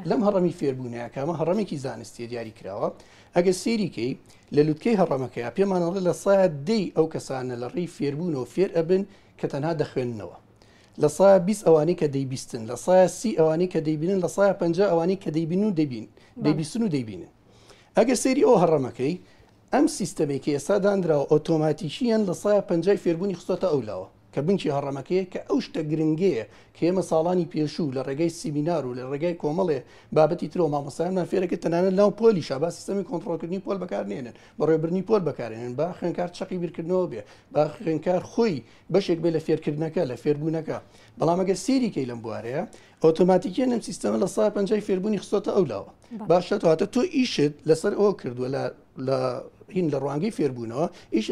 لەم هەڕەمی فێربوونەیە کامە هەڕەمێکی زانستی دیاری کراوە ئەگەر سیریکەی لە لوتکەی هەڕەمەکەی پێمانەڵێ لە سایە دەی ئەو کەسانە لە ڕێی فێربوونەوە فێر ئەبن کە تەنها دەخوێننەوە لە سایە 20 ئەوانەی کە دەیبیستن لە سایە 30 ئەوانەی کە دەیبینن لە سایە 50 ئەوانەی کە دەیبین و دەیبیستن و دەیبینن ئەگەر سەیری ئەو هەڕەمەکەی ئەم سیستەمێکی ئێستا دانراوە ئۆتۆماتیکیان لە سایە 50 فێربوونی خستۆتە ئەولاوە کە بنکی هەڕەمەکەیە کە ئەو شتە گرنگەیە کە ئێمە ساڵانی پێشوو لە ڕێگەی سیمینار و لە ڕێگای کۆمەڵێ بابەتی ترۆ مامۆستایانمان فێرەکە تەنانەت ناو پۆلیشە با سیستەمی کۆنتڕۆلکردنی پۆل بەکارنێنن بەڕێوەبرنی پۆل بەکارێنن با خوێنکار چەقی بیرکردنەوە بێ با خوێنکار خۆی بەشێک بێ لە فێرکردنەکە لە فێربوونەکە بەڵام ئەگەر سێریکەی لەم بوارەیە ئۆتۆماتیکیان ئەم سیستەمە لە سایە 50 فێربوونی خستۆتە ئەولاوە باشە هاتە تۆ ئیشت لەسەر ئەوە کردووە لە هین لە ڕوانگەی فێربوونەوە ئیش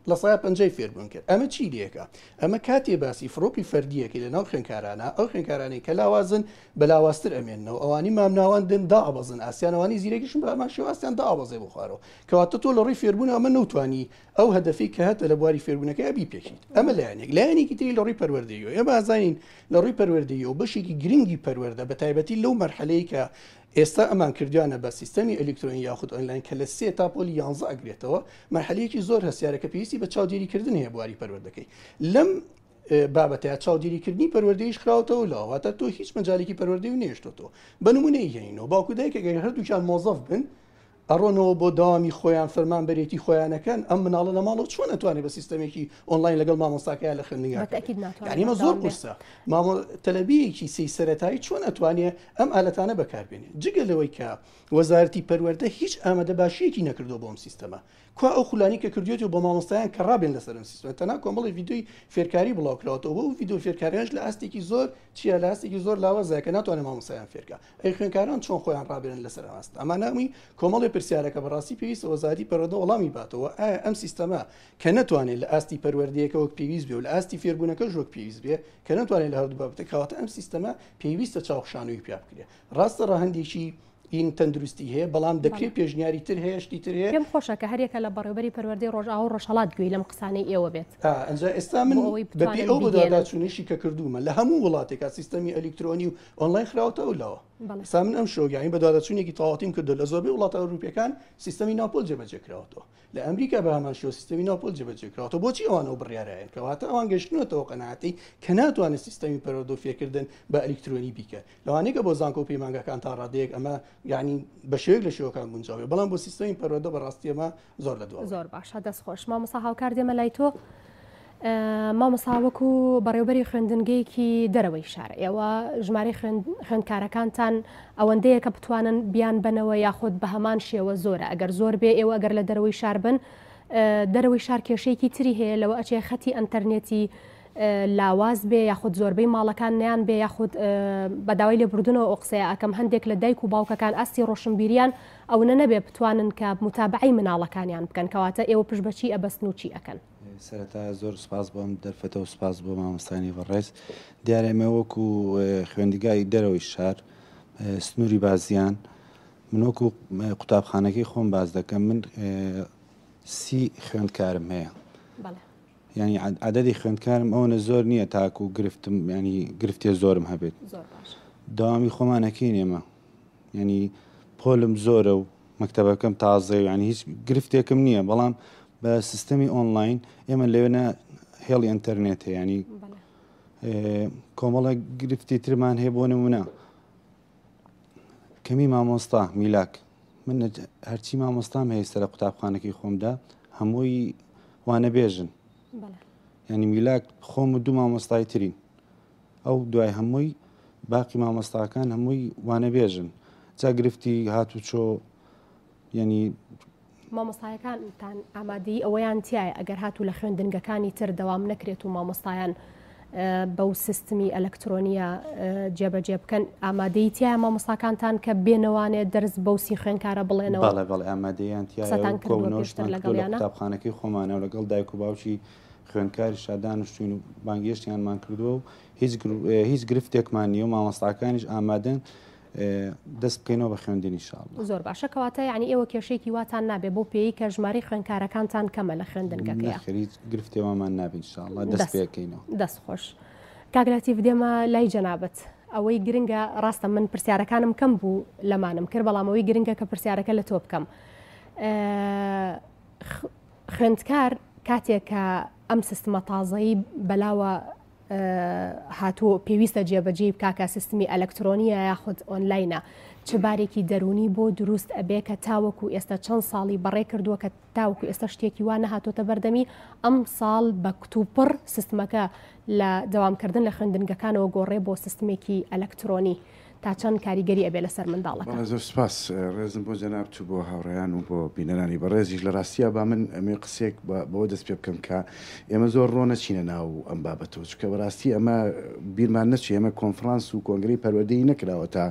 لە سایە 50 فێربوون کرد ئەمە چی لێکە ئەمە کاتێ باسی فڕۆکی فەردیەکە لە ناو خوێنکارانە ئەو خوێنکارانی کە لاوازن بە لاوااستر ئەمێنەوە ئەوانی مامناوان دن داعبەزن ئاسیانەوانی زیرەکیشم بەمان شێواستیان داعبەزێ بخوارەوە کەواتە تۆ لە ڕێی فێربوون ئەمە نەوتوانی ئەو هەدەفی کە هەتە لە بواری فێربوونەکە ئەبی پێکیت ئەمە لایەنێکی تری لە ڕێی پەروەردەیەوە ئێمە ئازانین لە ڕێی پەروەردەیەوە بەشێکی گرنگی پەروەردە بە تایبەتی لەو مەرحەلەیە کە ئێستا ئەمان کردوانە بە سیستەمی ئەلکترۆنی یاخود ئۆنلاین کە لە 3 تا پۆلی 11 ئەگرێتەوە مەرحەلەیەکی زۆر هەسیارەکە پێویستی بە چاودێریکردن هەیە بواری پەروەردەکەی لەم بابەتەیە چاودێریکردنی پەروەردەیش خراوەتەوە لاواتە تۆ هیچ مەجالێکی پەروەردەی و نێشتۆ بە نمونەی هێنەوە باوکودایکە گەر هەردووکیان مۆزەف بن ئەڕۆنەوە بۆ داوامی خۆیان فەرمان بەرێتی خۆیانەکەن ئەم مناڵە لە ماڵەوە چۆن ناتوانێت بە سیستەمێکی ئۆنلاین لەگەڵ مامۆستاکەیان لە خوێندنگانیمە زۆر قورسە تەلەبیەکی سی سەرەتایی چۆن ئەتوانێت ئەم ئالەتانە بەکاربێنێت جگە لەوەی کە وەزارەتی پەروەردە هیچ ئامادە باشیەکی نەکردو بۆ ئەم سیستەمە کوا ئەو خولانی کە کردوێتی بۆ مامۆستایان کە ڕابێن لەسەر ئەم سیستەمە تەنها کۆمەڵی ڤیدیۆی فێرکاری بڵاوکراوەتەوە بۆ ڤیدیۆ فێرکاریانش لە ئاستێکی زۆر چیە لە ئاستێکی زۆر لاوازایە کە ناتوانێت مامۆستایان فێرکە ئەی خوێنکاران چۆن خۆیان ڕابێنن لەسەر ئاست ئەمانەمی کۆمەڵی پرسیارەکە بەڕاستی پێویستە وەزارەتی پەروەردە وەڵامی باتەوە ئایا ئەم سیستەمە کە ناتوانێت لە ئاستی پەروەردەیەکە وەک پێویست بێ و لە ئاستی فێربوونەکە ژۆک پێویست بێ کە ناتوانێت لە هەردوو بابەتە کەواتە ئەم سیستەمە پێویستە چاوخشانەوەی پیا بکرێت ڕاستە ڕاهەندێکی این تەندروستی هەیە بەڵام دەکرێت پێشنیاری تر هەیە شتی تر هەیە پێم خۆشە کە هەرێکە لە بەڕێوەبەری پەروەردەی ڕۆژئاوا و ڕۆژهەڵات گوێی لەم قسانەی ئێوە بێت ئەنجا ئێستا من بەپێ ئەو بەداداچوونیشی کە کردومە لە هەموو وڵاتێکا سیستەمی ئەلکترۆنی و ئۆنلاین خراوەتە ئەولاوە ئێستا من ئەم شۆگیانی بەداداچوونێکی تەواوەتیم کردو لە زۆربەی وڵاتە ئەوروپیەکان سیستەمی ناوپۆل جێبەجێکراوەتەوە لە ئەمریکا بە هەمان شێوە سیستەمی ناوپۆل جێبەجێکراوەتەوە بۆچی ئەوانەوە بڕیارایەن کەواتە ئەوان گەشتنەوەتەوە قەناعەتی کە ناتوانێت سیستەمی پەروەردە و فێرکردن بە ئەلکترۆنی بیکە لەوانەیە کە بۆ زانکۆ و پەیمانگەکان تا ڕادەیەک ئەمە یعنی بە شێوەیەک لە شێوەکان گونجاوێ بەڵام بۆ سیستەمی پەروەردە بەڕاستی ئەمە زۆر لە دووە زۆر باشە دەستخۆش مامۆستا هاوکار دێمە لای تۆ مامۆستا وەکو بەڕێوەبەری خوێندنگەیەکی دەرەوەی شار ئێوە ژمارەی خوێندکارەکانتان ئەوەندەیە کە بتوانن بیان بنەوە یاخود بە هەمان شێوە زۆرە ئەگەر زۆر بێ ئێوە ئەگەر لە دەرەوەی شار بن دەرەوەی شار کێشەیەکی تری هەیە لەوە ئەچێ خەتی ئەنتەرنێتی لاواز بێ یاخود زۆربەی ماڵەکان نیان بێ یاخود بەداوای لێبوردنەوە ئەو قسەیە ئەکەم هەندێک لە دایک و باوکەکان ئاستی ڕۆشنبیریان ئەوە نەبێ بتوانن کە متابعی مناڵەکانیان بکەن کەواتە ئێوە پشت بەچی ئەبەستن و چی ئەکەن سەرەتا زۆر سپاس بۆم دەرفەتە و سپاس بۆ مامۆستانی بەڕێز دیارە ئێمە وەکو خوێندگای دەرەوەی شار سنووری بازیان من وەکو قوتابخانەکەی خۆم باز دەکەم من 30 خوێندکارم هەیە ینی عدەدی خوێندکارم ئەوەنە زۆر نییە تاکو و گرفتم ینی گرفتێ زۆرم هەبێت داوامی خۆمانەکەین ئێمە ینی پۆلم زۆرە و مەکتەبەکەم تازە و ینی هیچ گرفتێکم نییە بەڵام بە سیستەمی ئۆنلاین ئێمە لەوێنە هێڵی ئینتەرنێت هەیە ینی کۆمەڵە گرفتی ترمان هەیە بۆ نمونە کەمی مامۆستا میلاک من هەرچی مامۆستام هەیە سەر قوتابخانەکەی خۆمدا هەمووی وانە بێژن ینی میلاک خۆم و دوو مامۆستای ترین ئەو دوای هەمووی باقی مامۆستاکان هەمووی وانە بێژن جا گرفتی هاتوو چۆ ینی مامۆستایەکانتان ئامادەی ئەوەیان تایە ئەگەر هاتوو لە خوێندنگەکانی تر دەوام نەکرێت و مامۆستایان بەو سیستمی ئەلکترۆنیە جێبەجێ بکەن ئامادەی تایە مامۆستاکانتان کە بێنەوانێت دەرز بەوسی خوێنکارە بڵێنەوە بەڵێ ئامادەیان قوتابخانەکەی خۆمانە و لەگەڵ دایک و باوکی خوێندکاری شادان و شوین و بانگێشتیانمان کردووە و هیچ گرفتێکمان نیە و مامۆستاکانیش ئامادەن دەست بکەینەوە بە خوێندنی ئینشاءالله. زۆر باشە کەواتە یعنی ئێوە کێشەیەکی واتان نابێ بۆ پێی کە ژماری خوێندکارەکانتان کەمە لە خوێندنگەکەیە خەریت گرفتێوەمان نابێت ئینشاءالله دەست پێکەینەوە. دەست خۆش کاگلاتی دێمە لای جەنابەت ئەوەی گرنگە ڕاستە من پرسیارەکانم کەم بوو لەمانم کرد بەڵام ئەوەی گرنگە کە پرسیارەکە لە تۆ بکەم خوێندکار کاتێک کە ئەم سیستمە تازایی بەلاوە هاتووە پێویستە جێبەجێ بکاکە سیستمی ئەلکترۆنیە یاخود ئۆنلاینە چه بارێکی دەرونی بۆ دروست ئەبێ کە تاوەکو ئێستا چەند ساڵی بەڕێ کردووە کە تاوەکو ئێستا شتێکی وانە هاتۆتە بەردەمی ئەم ساڵ بە کتوپڕ سیستمەکە لە دەوامکردن لە خوێندنگەکانەوە گۆڕێ بۆ سیستمێکی ئەلکترۆنی تا چەند کاریگەری ئەبێ لەسەر منداڵەکە. زۆر سپاس ڕێزم بۆ جەناب تو بۆ هاوڕێیان و بۆ بینەرانی بەڕێزیش لە ڕاستیە با من ئەمێ قسێک بۆ دەست پێ بکەم کە ئێمە زۆر ڕۆ نەچینە ناو ئەم بابەتەوە چکە بەڕاستی ئەمە بیرمان نەچێ ئێمە کۆنفرانس و کۆنگری پەروەردەی نەکراوە تا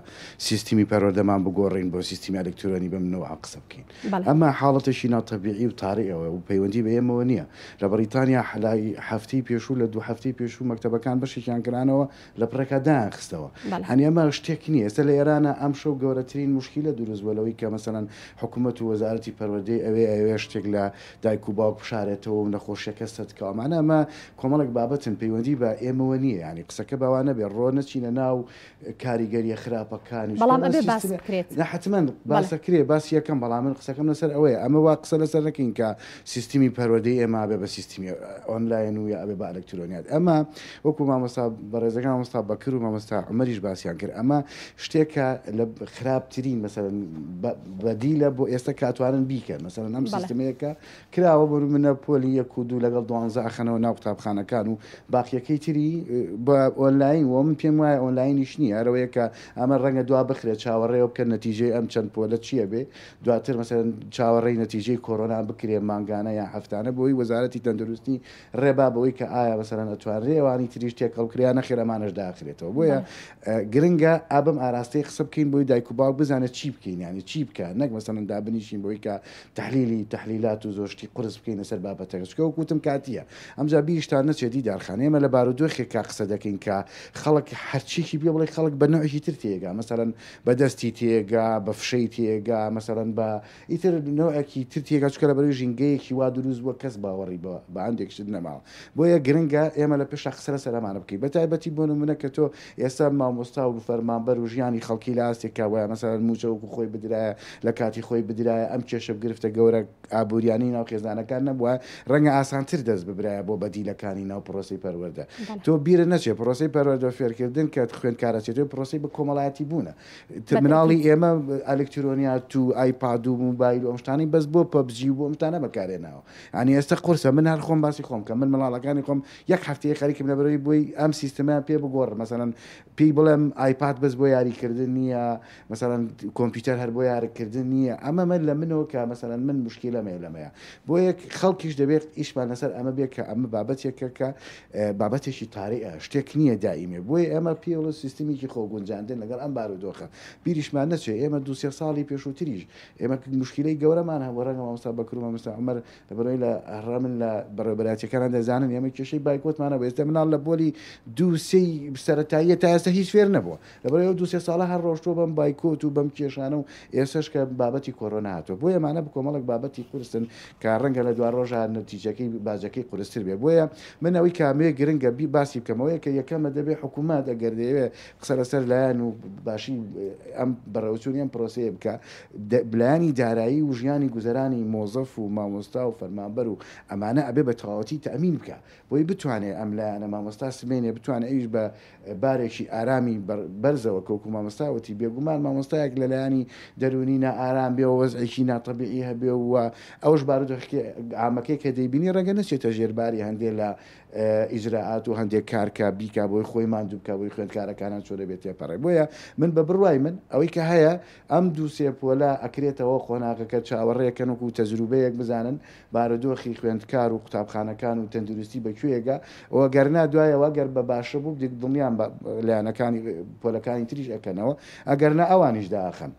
سیستمی پەروەردەمان بگۆڕین بۆ سیستمی ئەلکترۆنی بمنەوە قسە بکەین. ئەمە حاڵەتێکی ناتەبیعی و تاریەوە و پەیوەندی بە ئێمەوە نییە. لە بەریتانیا حلای هەفتەی پێشوو لە 2 هەفتەی پێشوو مەکتەبەکان بەشێکیان کردانەوە لە پڕەکە داخستەوە. هەنی ئەمە شتێک نییە. ئێستا لە ئێران ئەم شەو گەورەترین مشکلە دروستبووەوەی کە مەسەڵەن حکوومەت و وەزارەتی پەروەردەی ئەوێ شتێک لە دایک و باوک بشارێتەوە و نەخۆشیەکە سەدکەوەمانە ئەمە کۆمەڵک بابەتن پەیوەندی بە ئێمەوە نییە ینی قسەکە باوانە بێ ڕۆ نەچینە ناو کاریگەریە خراپەکانی بەڵام ئەبێ باس بکرێت حتمما باسەکرێ باسی یەکەم بەڵام من قسەکەم لەسەر ئەوەیە ئەمە وا قسە لەسەر نەکەین کە سیستمی پەروەردەی ئێمە بێ بە سیستمی ئۆنلاین و یا ئەبێ بە ئەلکترۆنیات ئەمە وەکو مامۆستا بەڕێزەکان مامۆستا بەکر و مامۆستا عومەریش باسییان کرد ئەمە شتێکە لە خراپترین مەسەرەن بەدیلە بۆ ئێستا کاتوانن بیکەن مەسەرەن ئەم سیستمەیەکە کراوە بۆ منە پۆلی 1 و 2 لەگەڵ 12 ئەخەنەوە ناو قوتابخانەکان و باقیەکەی تری بە ئۆنلاین و من پێم وایە ئۆنلاینیش نییە ئەرەوەیە کە ئەمە ڕەنگە دوا بخرێت چاوەڕێەوە بکە نەتیجەی ئەم چەند پۆلە چییە بێ دواتر مەسەرەن چاوەڕێی نەتیجەی کۆرۆنا بکرێ مانگانە یا هەفتانە بۆی وەزارەتی تەندروستی ڕێبا بەوەی کە ئایا مەسەرەن ئەتوانرێوانی تریش تێکەڵکریانە خێرەمانش داخرێتەوە بۆیە گرنگە ئابم ئاراستەی قسە بکەین بۆی دایک و باوک بزانێت چی بکەین ینی چی بکە نەک مەسەرەن دابنیشین بۆی کە تحلیلات و زۆشتی قرس بکەین لەسەر بابەتەکە چکە وەکوتم کاتیە ئەمجا بیشتان نەچێتی دارخانەیەمە لە بارودۆخێکا قسە دەکەین کە خەڵک هەرچیکی پێ بڵێ خەڵک بە نوعی تر تێگا مەسەرەن بە دەستی تێگا بە فشەی تێگا مەسەرەن بە ئیتر نوعێکی تر تێگا چکە لە بەروی ژینگەیەکی وا دروست بووە کەس باوەڕی بە هەندێکشت نەماوە بۆیە گرنگە ئێمە لە پێش قسە لە سەرمانە بکەین بەتایبەتی بۆ نمونە کە تۆ ئێستا مامۆستا و فەرمانبەر و ژیانی خەڵکی لە ئاستێکا وایە مەسەرەن موچەوەکو خۆی بدرایە لە کاتی خۆی بدرایە ئەم کێشە گرفتە گەورە ئابوووریانی ناو خێزانەکان نەبووە ڕەنگە ئاسانتر دەست ببرایە بۆ بەدیلەکانی ناو پرۆسی پەروەردە تۆ بیرە نەچێت پرۆسی پەروەردە فێرکردن کە خوێندکارەچێتەوە پرۆسی بە کۆمەڵایەتی بوونە مناڵی ئێمە ئەلکترۆنیات و ئایپاد و موبایل و ئەمشتانی بەس بۆ پەبجی و بۆ ئەمشتانە بەکارێناوە ئەنی ئێستا قورسە من هەر خۆم باسی خۆم کە من مەڵاڵەکانی خۆم یەک هەفتەیە خەریکم لەبەرەوەی بۆی ئەم سیستەمیان پێ بگۆڕ مەسەڵەن پێی بڵێم ئایپاد بەس بۆ یاریکردن نییە مەسەڵەن کۆمپیوتەر هەر بۆ یاریکردن نییە ئەمە من لە منەوە کە مەسەڵەن من مشکلەمە لەمەیە بۆ یەک خەڵکیش دەبێت ئیشمان لەسەر ئەمە بێت کە ئەمە بابەتێکە کە بابەتێکی تاریە شتێک نییە دائیمێ بۆی ئەمە پێوڵە سیستمیکی خۆ گونجاندن لەگەڵ ئەم بارودۆخە بیریشمان نەچێت ئێمە 2 ساڵی پێشووتریش ئێمە مشکلەی گەورەمان هەبوو ڕەنگە مامۆستا بەکر و مامۆستا عومەر لەبەرەوەی لە هەڕامن لە بەڕێبەراتیەکانان دەزانن ئێمە کێشەی بایکۆتمانەوە ئێستا مناڵ لە بۆلی 2 سەرەتاییە تا ئێستا هیچ فێر نەبووە لەبەرەوەی 2 ساڵە هەر ڕۆژتۆ بەم بایکۆت و بەم کێشانە و ئێستاش کە بابەتی کۆرۆنا هاتووە بۆیە ئەمانە بکۆمەڵک بابەتی قورسن کە ڕەنگە لە دوای ڕۆژە نەتیجەکەی باجەکەی قورستر بێ بۆیە من ئەوەی کامێ گرنگە باسی بکەمەوەی کە یەکەمە دەبێت حکوومەت ئەگەر دەیەوێت قسە لەسەر لایەن و باشی ئەم بەڕێوەچوونی ئەم پرۆسەیە بکە بلایانی دارایی و ژیانی گوزەرانی مۆزەف و مامۆستا و فەرمانبەر و ئەمانە ئەبێ بە تەواوەتی تەمین بکە بۆی بتوانێت ئەم لایەنە مامۆستا سمێنێ بتوانێت ئەویش بە بارێکی ئارامی بەرزەوە کەوکو مامۆستاوەتی بێگومان مامۆستایەک لەلایانی دەرونی نائارام بێ و وەزعێکی ناتەبیعی هەبێ و ئەوش بارودۆخی ئامەکەی کە دەیبینی ڕەنگە نەچێتە ژێرباری هەندێک لە ئیجراعات و هەندێک کارکە بیکا بۆی خۆی ماندوو بکە بۆی خوێندکارەکانان چۆ دەبێت تێپەڕێ بۆیە من بە بڕوای من ئەوەی کە هەیە ئەم 2 پۆلە ئەکرێتەوە خۆناغەکە چاوەڕێکەن و تەجروبەیەک بزانن بارودۆخی خوێندکار و قوتابخانەکان و تەندروستی بەکوێگە ئەوە گەرنا دوایەوە گەر بە باشە بوو دڵنیان لایەنەکانی پۆلەکانی تریش ئەکەنەوە ئەگەرنا ئەوانیش داخەن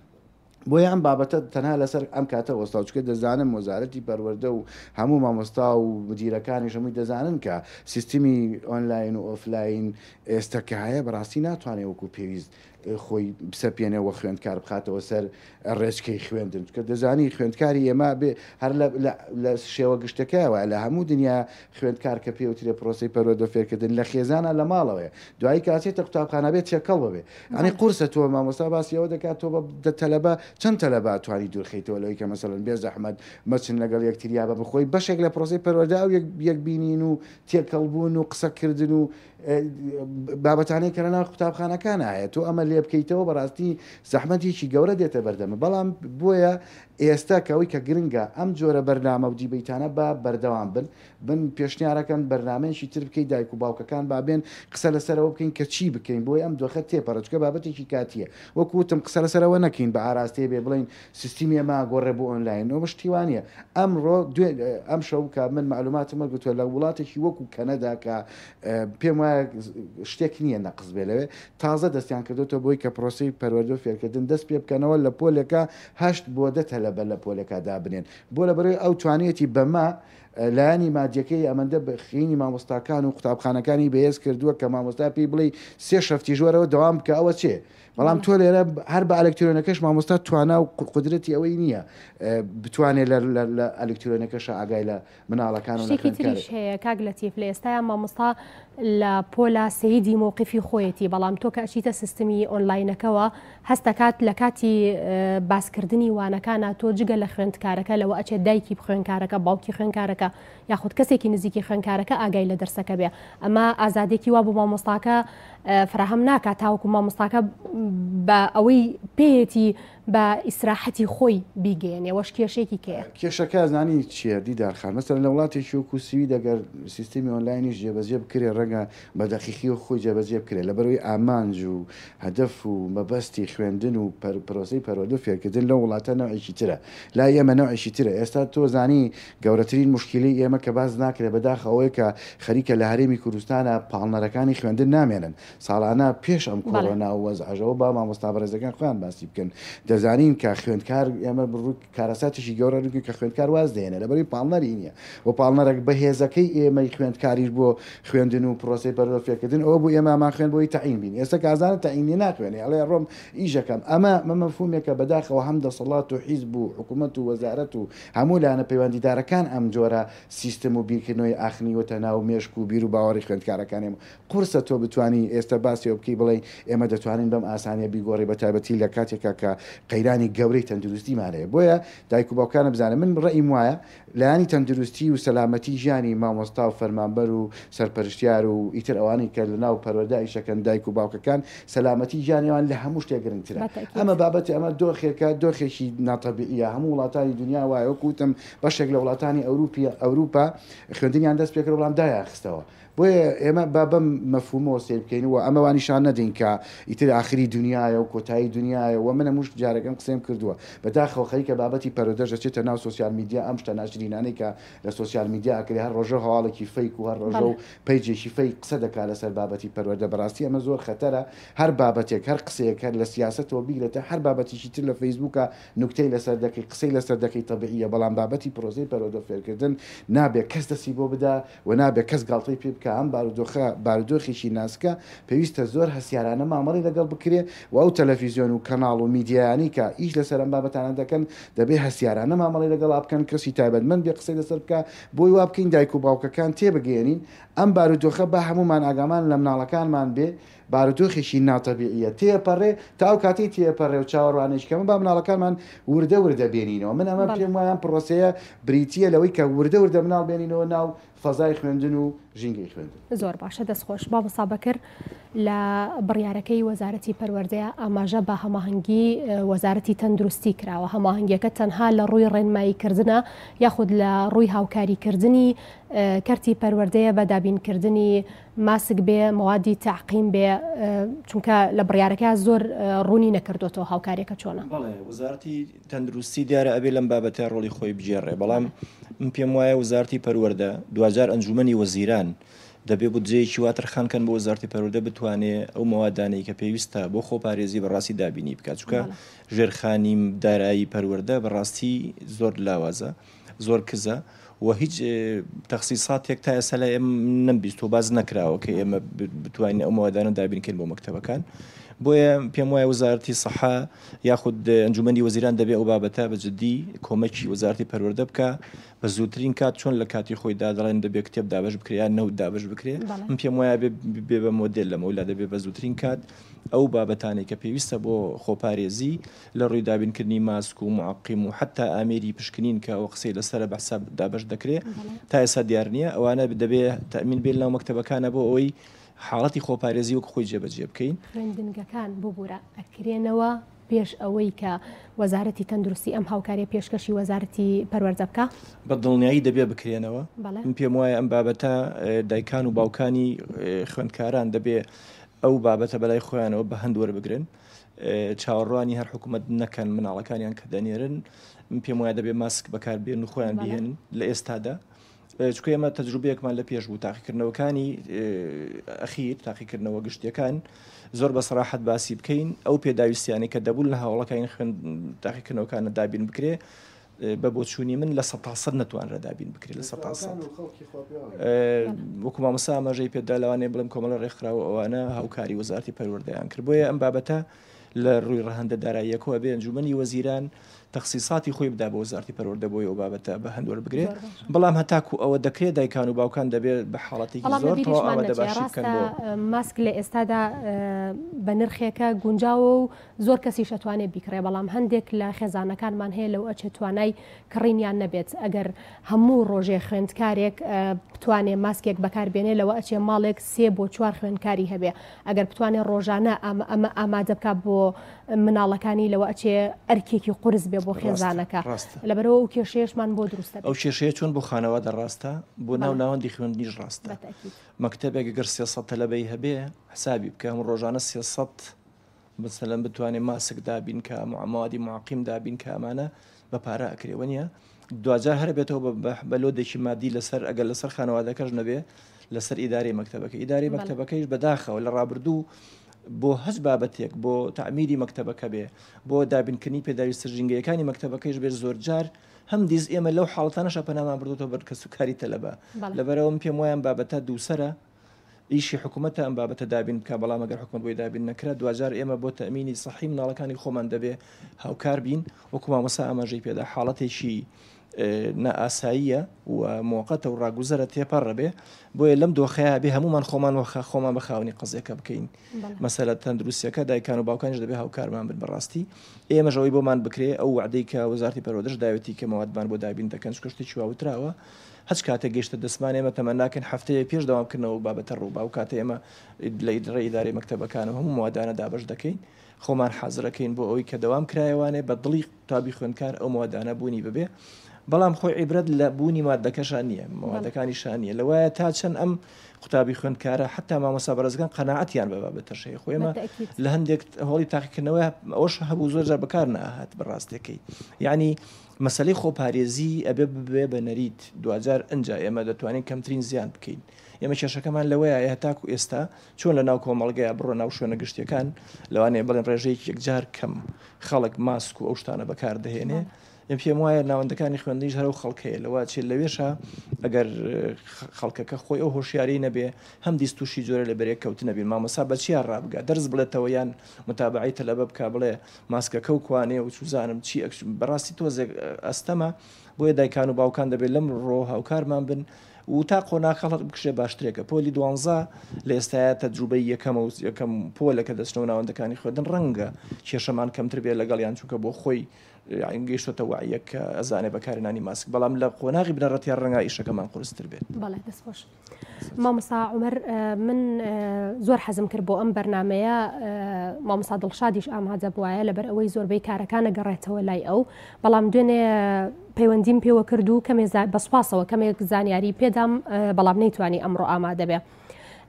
بۆیە ئەم بابەتە تەنها لەسەر ئەم کاتە وەستاوچکە دەزانم وەزارەتی پەروەردە و هەموو مامۆستا و مدیرەکانی هەمووی دەزانن کە سیستمی ئۆنلاین و ئۆفلاین ئێستا کە هەیە بەڕاستی ناتوانێت وەکو پێویست خۆی بسەپێنەوە خوێندکار بخاتەوە سەر ڕێچکەی خوێندن کە دەزانی خوێندکاری ئێمە هەر لە شێوە گشتەکەیەوە لە هەموو دنیا خوێندکار کە پێوترێ پرۆسی پەروەردە فێرکردن لە خێزانە لە ماڵەوەی دوایی کاتێتە قوتابخانە بێت چێکەڵ ببێ ئەنی قورسە تۆ مامۆستا باسیەوە دەکات تۆ بە تەلەبە چەند تەلەبە توانی دوورخیتەوە لەوەی کە مەسەڵەن بێ زەحمەت مەچن لەگەڵ یەکتریا بە بخۆی بەشێک لە پرۆسی پەروەردە ئەو یەک بینین و تێکەڵبوون و قسەکردن و بابەتانەی کە لەناو قوتابخانەکان هەیە تۆ ئەمە لێ بکەیتەوە بەڕاستی زەحمەتێکی گەورە دێتە بەردەمە بەڵام بۆیە ئێستا کەوەی کە گرنگە ئەم جۆرە بەرنامە و دیبەیتانە بە بەردەوام بن پێشنیارەکەن بەرنمەیەکی تر بکەی دایک و باوکەکان بابێن قسە لەسەرەوە بکەین کە چی بکەین بۆی ئەم دۆخە تێپەڕچکە بابەتێکی کاتیە وەکوتم قسە لەسەرەوە نەکەین بە ئاراستەیە بێ بڵین سیستیمی ئەمە گۆڕێ بۆ ئۆنلاین ئەو شتیوانە ئەمڕۆ ئەم شەو کە من معلوماتم وەرگتووە لە وڵاتێکی وەکو کەنەدا کە پێم وایە شتێک نییە نەقز بێ لەوێ تازە دەستیان کردوتە بۆی کە پرۆسی پەروەردە و فێرکردن دەست پێ بکەنەوە لە پۆلێکە 8 بۆ 10 تەلەبە لە پۆلێکا دابنێن بۆ لە بەرەوەی ئەو توانێتی بەما لایانی مادیەکەی ئەمەندە بەخینی مامۆستاکان و قوتابخانەکانی بەهێز کردووە کە مامۆستا پێی بڵێ 3 شەفتی ژوەرەوە دەوام بکە ئەوە چێ بەڵام تۆ لێرە هەر بە ئەلکترۆنەکەش مامۆستا توانا و قدرەتی ئەوەی نییە بتوانێت لە ئەلکترۆنەکەش ئاگای لە مناڵەکان و تریش هەیە کاک لەتیف لە ئێستاە مامۆستا لە پۆلا سەیدی مووقفی خۆیەتی بەڵام تۆ کە ئەچیتە سیستمی ئۆنلاینەکەەوە هەستەکات لە کاتی باسکردنی وانەکانە تۆ جگە لە خوێندکارەکە لەوە ئەچێت دایکی خوێندکارەکە باوکی خوێندکارەکە یاخود کەسێکی نزیکی خوێندکارەکە ئاگای لە دەرسەکە بێ ئەمە ئازادێکی وا بۆ مامۆستاکە فراهەم ناکات تاوەکو مامۆستاکە بە ئەوەی پێیەتی بە ئیسراحەتی خۆی بیگەێنێ وەش کێشێکی کەیە کێشەکە زانی چیە دیدارخان مەسەر لە وڵاتێکی وەکو سوید دەگەر سیستمی ئۆنلاینیش جێبەجێ بکرێ ڕەنگە بە دەقیقی و خۆی جێبەجێ بکرێت لە بەرەوەی ئامانج و هەدەف و مەبەستی خوێندن و پرۆسی پەروەردە و فێرکردن لە وڵاتە نەوعێکی ترە لا ئێمە نەوعێکی ترە ئێستا تۆ زانی گەورەترین مشکلی ئێمە کە باز ناکرێت بەداخەوەی کە خەریکە لە هەرێمی کوردستانە پاڵنەرەکانی خوێندن نامێنن ساڵانە پێش ئەم کۆڕۆنا وەزعەژەوە با مامۆستا بەڕێزەکان خۆیان باسی بکەن دەزانین کە خوێندکار ئێمە بڕوو کارەساتێکی گەورە ڕووی کە خوێندکار واز دێنێ لەبەری پاڵنەری نییە و پاڵنەرێک بەهێزەکەی ئێمەی خوێندکاریش بۆ خوێندن و پرۆسی پەروەردە فێرکردن ئەوە بۆ ئێمەمان خوێن بۆی تەعین بین ئێستا کازانە تەعینی ناخوێنێ ئەڵێ ڕۆم ئیژەکەم ئەمە مەفهومێکە بەداخەوە هەم دەسەڵات و حیزب و حکوومەت و وەزارەت و هەموو لایەنە پەیوەندیدارەکان ئەم جۆرە سیستم و بیرکردنەوەی ئاخنیوەتە ناو مێشک و بیر و باوەڕی خوێندکارەکانێمە قورسە تۆ بتانی ئێستا باسیەوە بکەی بڵێ ئێمە دەتوانین بەم ئاسانیە بیگۆڕی بە تایبەتی لە کاتێکە کە قەیرانی گەورەی تەندروستیمانەیە بۆیە دایک و باوکانە بزانە من ڕێیم وایە لایانی تەندروستی و سەلامەتی ژیانی مامۆستا و فەرمانبەر و سەرپەرشتیار و ئیتر ئەوانی کە لەناو پەروەردەیشەکەن دایک و باوکەکان سەلامەتی ژیانیان لە هەموو شتێک گرنگترە ئەمە بابەتی ئەمە دۆخێکە دۆخێکی ناتەبیعیە هەموو وڵاتانی دنیا وایە وەکوتم بەشێک لە وڵاتانی ئەوروپا خوێندنیان دەست پێکرد بەڵام دایاخستەوە بۆیە ئێمە با بەم مەفهومەوە سێر بکەینەوە ئەمەوانیشان نەدەین کە ئیتر ئاخری دنیاە و کۆتایی دنیاە و منە موشت جارەکەم قسەم کردووە بەداخەوە خەریکە بابەتی پەروەردەش دەچێتە ناو سوسیال میدیا ئەم شتە ناشرینانەی کە لە سوسیال میدیا ئەکرێ هەر ڕۆژە هەواڵێکی فەیک و هەر ڕۆژە و پەیجێکی فەیک قسە دەکات لەسەر بابەتی پەروەردە بەڕاستی ئەمە زۆر خەتەرە هەر بابەتێک هەر قسەیەک هەر لە سیاسەتەوە بیگرێتە هەر بابەتیشی تر لە فەیسبووکە نوکتەی لەسەر دەکەی قسەی لەسەر دەکەی تەبیعیە بەڵام بابەتی پرۆزەی پەروەردە فێرکردن نابێت کەس دەستی بۆ بدا و نابێت کەس گاڵتەی پێ بکە ئەم بارودۆخێکی ناسکە پێویستە زۆر هەسیارانە مامەڵی لەگەڵ بکرێ و ئەو تەلەڤیزیۆن و کەناڵ و میدیایانی کە ئیش لەسەر ئەم بابەتانە دەکەن دەبێ هەسیارانە مامەڵی لەگەڵ بکەن کەسی تایبەتمەند بێ قسەی لەسەر بکە بۆی وا بکەین دایک و باوکەکان تێبگەێنین ئەم بارودۆخە بە هەمومان ئاگامان لە مناڵەکانمان بێ بارودۆخێکی ناتەبیعیە تێپەڕێ تا ئەو کاتی تێپەڕێ و چاوەڕوانێشکەمە با مناڵەکانمان وردە بێنینەوە من ئەمە پێم وایە پرۆسەیە بریتیە لەوەی کە وردە مناڵ بێنینەوە ناو فەزای خوێندن و ژینگەی خوێندن زۆر باشە دەستخۆش با بەسابەکر لە بڕیارەکەی وەزارەتی پەروەردەیە ئاماژە بە هەماهەنگی وەزارەتی تەندروستی کراوە هەماهەنگیەکە تەنها لە ڕووی ڕێنماییکردنە یاخود لە ڕووی هاوکاریکردنی کەرتی پەروەردەیە بە دابینکردنی ماسک بێ موادی تعقیم بێ چونکە لە بڕیارەکە زۆر ڕوونی نەکردوێتەوە هاوکاریەکە چۆنە وەزارەتی تەندروستی دیارە ئەبێ لەم بابەتە ڕۆڵی خۆی بجێڕێ بەڵام من پێم وایە وەزارەتی پەروەردە دوجار ئەنجومەنی وەزیران دەبێ بودجەیەکی واترخانکەن بۆ وەزارەتی پەروەردە بتوانێت ئەو مەوادانەی کە پێویستە بۆ خۆپارێزی بەڕاستی دابینی بکات چونکە ژێرخانی دارایی پەروەردە بەڕاستی زۆر لاوازە زۆر کزە و هیچ تەخسیساتێک تا ئێستا لە ئێمە نەمبیست و باز نەکراوە کە ئێمە بتوانین ئەو مەوادانە دابینکەین بۆ مەکتەبەکان بۆیە پێم وایە وەزارەتی سەحا یاخود ئەنجومەنی وەزیران دەبێ ئەو بابەتە بەجددی کۆمەکی وەزارەتی پەروەردە بکە بە زووترین کات چۆن لە کاتی خۆیدا دەڵێن دەبێت کتێب دابش بکرێن نەوت دابش بکرێ من پێم وایە بێ بە مۆدل لە مەولا دەبێت بە زووترین کات ئەو بابەتانی کە پێویستە بۆ خۆپارێزی لە ڕووی دابینکردنی ماسک و معقیم و حتا ئامێری پشکنین کە ئەو قسەی لەسرە بەحسا دابش دەکرێت تا ئێستا دیار نییە ئەوانە دەبێت تەمین بێت لەو مەکتەبەکانە بۆ ئەوەی حاڵەتی خۆپارێزی وەک خۆی جێبەجێ بکەین خوێندنگەکان ببوورە ئەکرێنەوە پێش ئەوەی کە وەزارەتی تەندروستی ئەم هاوکاریە پێشکەشی وەزارەتی پەروەردە بکە بە دڵنیایی دەبێ بکرێنەوە من پێم وایە ئەم بابەتە دایکان و باوکانی خوێندکاران دەبێ ئەو بابەتە بەلای خۆیانەوە بە هەند وەربگرن چاوەڕوانی هەر حکوومەت نەکەن مناڵەکانیان کە دەنێرن من پێم وایە دەبێ ماسک بەکاربێن و خۆیان بهێن لە ئێستادا چکە ئێمە تەجروبەیەکمان لە پێش بوو تاقیکردنەوەکانی ئەخیر تاقیکردنەوە گشتیەکان زۆر بە سەراحەت باسی بکەین ئەو پێداویستیانی کە دەبوون لە هاوڵەکانی تاقیکردنەوەکانە دابین بکرێ بە بۆچوونی من لە 100% نتوانرە دابین بکرێت لە 100% وەکو مامۆستا ئاماژەی پێدا لەوانەیە بڵێم کۆمەڵە ڕێکخراوە ئەوانە هاوکاری وەزارەتی پەروەردەیان کرد بۆیە ئەم بابەتە لە ڕووی ڕەهەندە داراییەکەوە بێ ئەنجومەنی وەزیران تەخسیساتی خۆی بدا بە وەزارەتی پەروەردە بۆی ئەو بابەتە بە هەند وەربگرێت بەڵام هەتاکو ئەوە دەکرێت دایکان و باوکان دەبێت بە حاڵەتێکی زۆر ئەوە دەباشی بکەن بۆ ماسک لە ئێستادا بە نرخێکە گونجاوە و زۆر کەسی شەتوانێت بیکڕێ بەڵام هەندێک لە خێزانەکانمان هەیە لەو ئەچێت توانای کڕینیان نەبێت ئەگەر هەموو ڕۆژێ خوێندکارێک بتوانێت ماسکێک بەکاربێنێ لەوە ئەچێ ماڵێک 3 بۆ 4 خوێندکاری هەبێ ئەگەر بتوانێت ڕۆژانە ئەمە ئامادە بکات بۆ مناڵەکانی لەوە ئەچێ ئەرکێکی قورس بێ بۆ خێزانەکە لەبەرەوە و کێشەیەشمان بۆ دروستە ئەو کێشەیە چۆن بۆ خانەوە دەڕاستە بۆ ناو ناوەندی خوێندنیش ڕاستە مەکتەبێک گەر 300 تەلەبەی هەبێ حسابی بکە هەموو ڕۆژانە 300 مثلەن بتوانێت ماسک دابین کە موادی معقیم دابین کە ئەمانە بە پارە ئەکرێوە نیە دوجار هەر بێتەوە بە لۆدێکی مادی لەسەر ئەگەر لەسەر خانەوادەکەش نەبێ لەسەر ئیداری مەکتەبەکە ئیداری مەکتەبەکەیش بەداخەوە لە ڕابردوو بۆ هەز بابەتێک بۆ تعمیری مەکتەبەکە بێ بۆ دابینکردنی پێداویستە ژینگەیەکانی مەکتەبەکەیش بێت زۆر جار هەم دیز ئێمە لەو حاڵەتانەشە پەنامان بردوتەوە بەر کە سوکاری تەلەبە لەبەرەوە پێم وایە بابەتە دووسەرە ئیشی حکوومەتە ئەم بابەتە دابین بکە بەڵام ئەگەر حکوومەت بۆی دابین نەکرا دوجار ئێمە بۆ تەمینی سەحی مناڵەکانی خۆمان دەبێ هاوکار بین وەکو مامۆستا ئاماژەی پێدا حاڵەتێکی نائاساییە و موقەتە و ڕاگوزەرە تێپەڕە بێ بۆیە لەم دۆخەیە بێ هەمومان خۆمان بە خاوەنی قەزێکە بکەین مەسەلە تەندروستیەکە دایکان و باوکانیش دەبێ هاوکارمان بن بەڕاستی ئێمەژەوەی بۆمان بکرێ ئەو وعدەی کە وەزارەتی پەروەردەش داوێتی کە مەوادمان بۆ دابین دەکەن شتێکی واوتراوە هەچ کاتێک گەیشتە دەسمان ئێمە تەمەن ناکەن هەفتەیە پێش داوامکردنەوە بابەتە ڕووبا و کاتە ئێمە لە ئیدارەی مەکتەبەکانە هەموو موادانە دابش دەکەین خۆمان حازرەکەین بۆ ئەوەی کە دەوام کرایەوانێ بە دڵی تابی خوێندکار ئەو موادانە بوونی ببێ بەڵام خۆی عیبرەت لە بوونی مادەکەشان نییە موادەکانیشان نیە لەوایە تا چەند ئەم قوتابی خوێندکارە حتا مامۆستا بەڕێزەکان قەناعەتیان بە بابەتەشەیە خۆیمە لە هەندێک هەوڵی تاقیکردنەوە ئەوش هەبوو زۆر جار بەکار نەهات بەڕاستەکەی یعنی مەسەلەی خۆپارێزی ئەبێ ببێ بە نەریت دوجار ئەنجا ئێمە دەتوانین کەمترین زیان بکەین ئێمە کێشەکەمان لەوەیە هەتاکو ئێستا چۆن لە ناو کۆمەڵگەیە بڕۆ ناو شوێنە گشتیەکان لەوانەیە بڵێن ڕێژەیەکی یەکجار کەم خەڵک ماسک و ئەو شتانە بەکار دەهێنێ پێم وایە ناوەندەکانی خوێندنیش هەرو خەڵکەیە لەوە چێت لەوێشە ئەگەر خەڵکەکە خۆی ئەو هۆشیاری نەبێ هەم دیستوشی جۆرە لە بەرێک کەوت نەبین مامۆستا بەچیان ڕابگا دەرز بڵێتەوە یان متابعی تەلەبە بکە بڵێ ماسکەکە و کوانێ و چوزانم چی بەڕاستی تۆزێک ئەستەمە بۆیە دایکان و باوکان دەبێت لەم ڕۆ هاوکارمان بن و تا قۆناخەڵت بکشێ باشترێکە پۆلی 12 لە ئێستاە تەجروبەی یەکەم پۆلەکە دەچنەوە ناوەندەکانی خوێندن ڕەنگە کێشەمان کەمتر بێت لەگەڵیان چونکە بۆ خۆی گەیشتۆتە وعیەک کە ئەزانێ بەکارێنانی ماسک بەڵام لە قۆناغی بنەڕەتیان ڕەنگە ئیشەکەمان قورستر بێت بەڵێ دەستخۆش مامۆستا عومەر من زۆر حەزم کرد بۆ ئەم بەرنمەیە مامۆستا دڵشادیش ئامادە بووایە لەبەر ئەوەی زۆربەی کارەکانە گەڕێتەوە لای ئەو بەڵام دوێنێ پەیوەندیم پێوە کرد و بەسپاسەوە کەمێک زانیاری پێدام بەڵام نەیتوانی ئەمڕۆ ئامادە بێ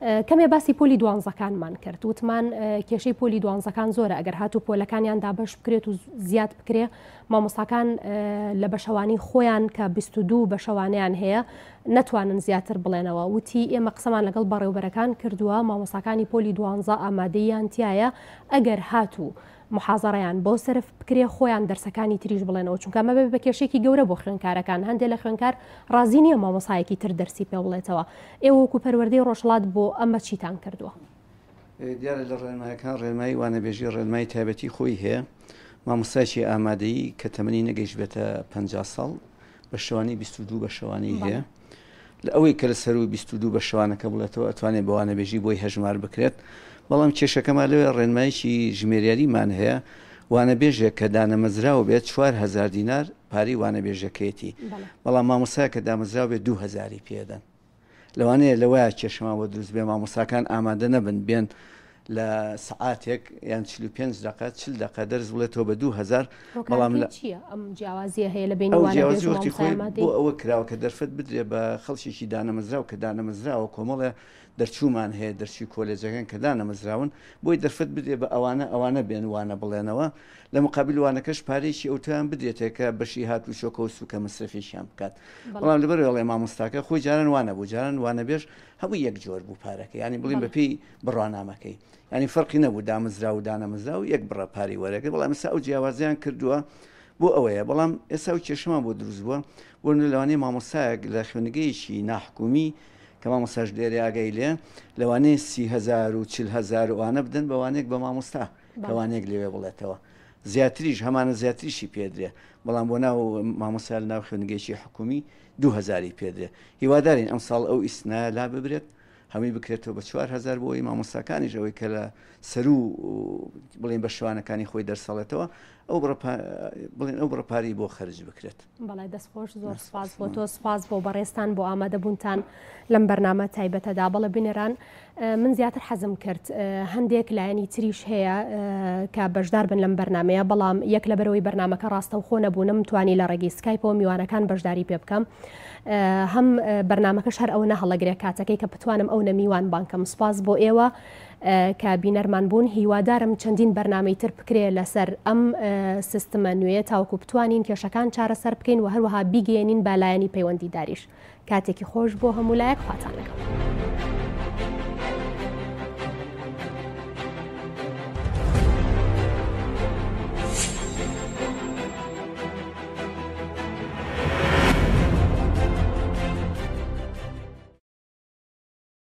کەمێ باسی پۆلی دوانزەکانمان کرد وتمان کێشەی پۆلی دوانزەکان زۆرە ئەگەر هاتوو پۆلەکانیان دابش بکرێت و زیاد بکرێ مامۆستاکان لە بەشەوانی خۆیان کە 22 بەشەوانیان هەیە نەتوانن زیاتر بڵێنەوە وتی ئێمە قسەمان لەگەڵ بەڕێوبەرەکان کردووە مامۆستاکانی پۆلی دوانزە ئامادەیان تایە ئەگەر هاتوو محازەڕیان بۆ سرف بکرێ خۆیان دەرسەکانی تریش بڵێنەوە چونکە ئەمە بە کێشێکی گەورە بۆ خوێندکارەکان هەندێک لە خوێندکار ڕازی نییە مامۆسایەکی تر دەرسی پێ بڵێتەوە ئێوە وەکو پەروەردەی ڕۆژهەڵات بۆ ئەمە چیتان کردووە دیارە لە ڕێنمایەکان ڕێنمایی وانەبێژی ڕێنمای تایبەتی خۆی هەیە مامۆستایکی ئامادەیی کە تەمەنی نەگەیشت بێتە 50 ساڵ بە شەوانی 22 بە شەوانی هەیە لە ئەوەی کە لە سەر و 22 بە شەوانەکە بڵێتەوە ئەتوانێت بە وانەبێژی بۆی هەژمار بکرێت بەڵام کێشەکەمان لەوێ ڕێنمایکی ژمێریاریمان هەیە وانەبێژێک کە دانەمەزراوە بێت 4000 دینار پاری وانەبێژەکەیەتی بەڵام مامۆسای کە دامەزراو بێت 2000 پێدەن لەوانەیە لەوەیە کێشەمان بۆ دروست بێ مامۆساکان ئامادە نەبن بێن لە سعاتێک یان 45 دقه 40 دقه دەرز بڵێتەوە بە 2000 بەڵام ئەم جیاوازیە هەیە لە بین وانەبێژی خۆی بۆ ئەوە کراوە کە دەرفەت بدرێ بە خەڵکیێکی دانەمەزراو کە دانەمەزراوە کۆمەڵە دەرچوومان هەیە دەرچی کۆلێجەکان کە دانەمەزراون بۆی دەرفەت بدرێ بە ئەوانە بێن وانە بڵێنەوە لە مقابل وانەکەش پارێکی ئەوتیان بدرێتێکە بەشی هات و شۆکە و سوکە مەسرفیشیان بکات بەڵام لەبەرەوەڵێ مامۆستاکە خۆی جاران وانە بوو جاران وانەبێژ هەموو یەک جۆر بوو پارەکە ینی بڵین بەپێی بڕوانامەکەی ینی فەرقی نەبوو دامەزرا و دانەمەزرا و یەک بڕە پاری وەرەکە بەڵام ئێستا ئەو جیاوازیان کردووە بۆ ئەوەیە بەڵام ئێستا و کێشەمان بۆ دروست بووە وەرن لەوانەیە مامۆستایەک لە خوێنگەیەکی ناحکومی کە مامۆستاش لێرە ئاگای لێ لەوانەیە 30,000 و 40,000 وانە بدەن بەوانێک بە مامۆستا کەوانێک لێوێ بڵێتەوە زیاتریش هەمانە زیاتریشی پێدرێ بەڵام بۆ ناو مامۆستا لە ناو خوێنگەیەکی حکومی 2000 پێدرێ هیوادارین ئەم ساڵ ئەو ئیسنا لا ببرێت هەمووی بکرێتەوە بە 4000 بۆی مامۆستاکانیش ئەوەی کە لە سەر و بڵین بە شوانەکانی خۆی دەرسەڵێتەوە بڵێن ئەو بڕپاری بۆ خەرج بکرێت. بەڵای دەستخۆش زۆر سپاس بۆ تۆ سپاس بۆ بەڕێستان بۆ ئامادەبوونتان لەم بەرنامە تایبەتەدا بەڵێ بنێران من زیاتر حەزم کرد هەندێک لایەنی تریش هەیە کە بەشدار بن لەم بەرنمەیە بەڵام یەک لەبەرەوەی بەرنمەکە ڕاستەوخۆ نەبوونم توانی لە ڕێگەی سکایپەوە میوانەکان بەشداری پێ بکەم هەم بەرنمەکەش هەر ئەو نەهەڵەگرێ کاتەکەی کە بتوانم ئەو نەمیوان بانکەم سپاس بۆ ئێوە کە بینەرمان بوون هیوادارم چەندین بەرنامەی تر بکرێ لەسەر ئەم سیستمە نوێ تاوەکو بتوانین کێشەکان چارەسەر بکەین و هەروەها بیگەێنین بالایەنی پەیوەندیداریش کاتێکی خۆش بۆ هەموو لایەک خواتان لەگەڵ.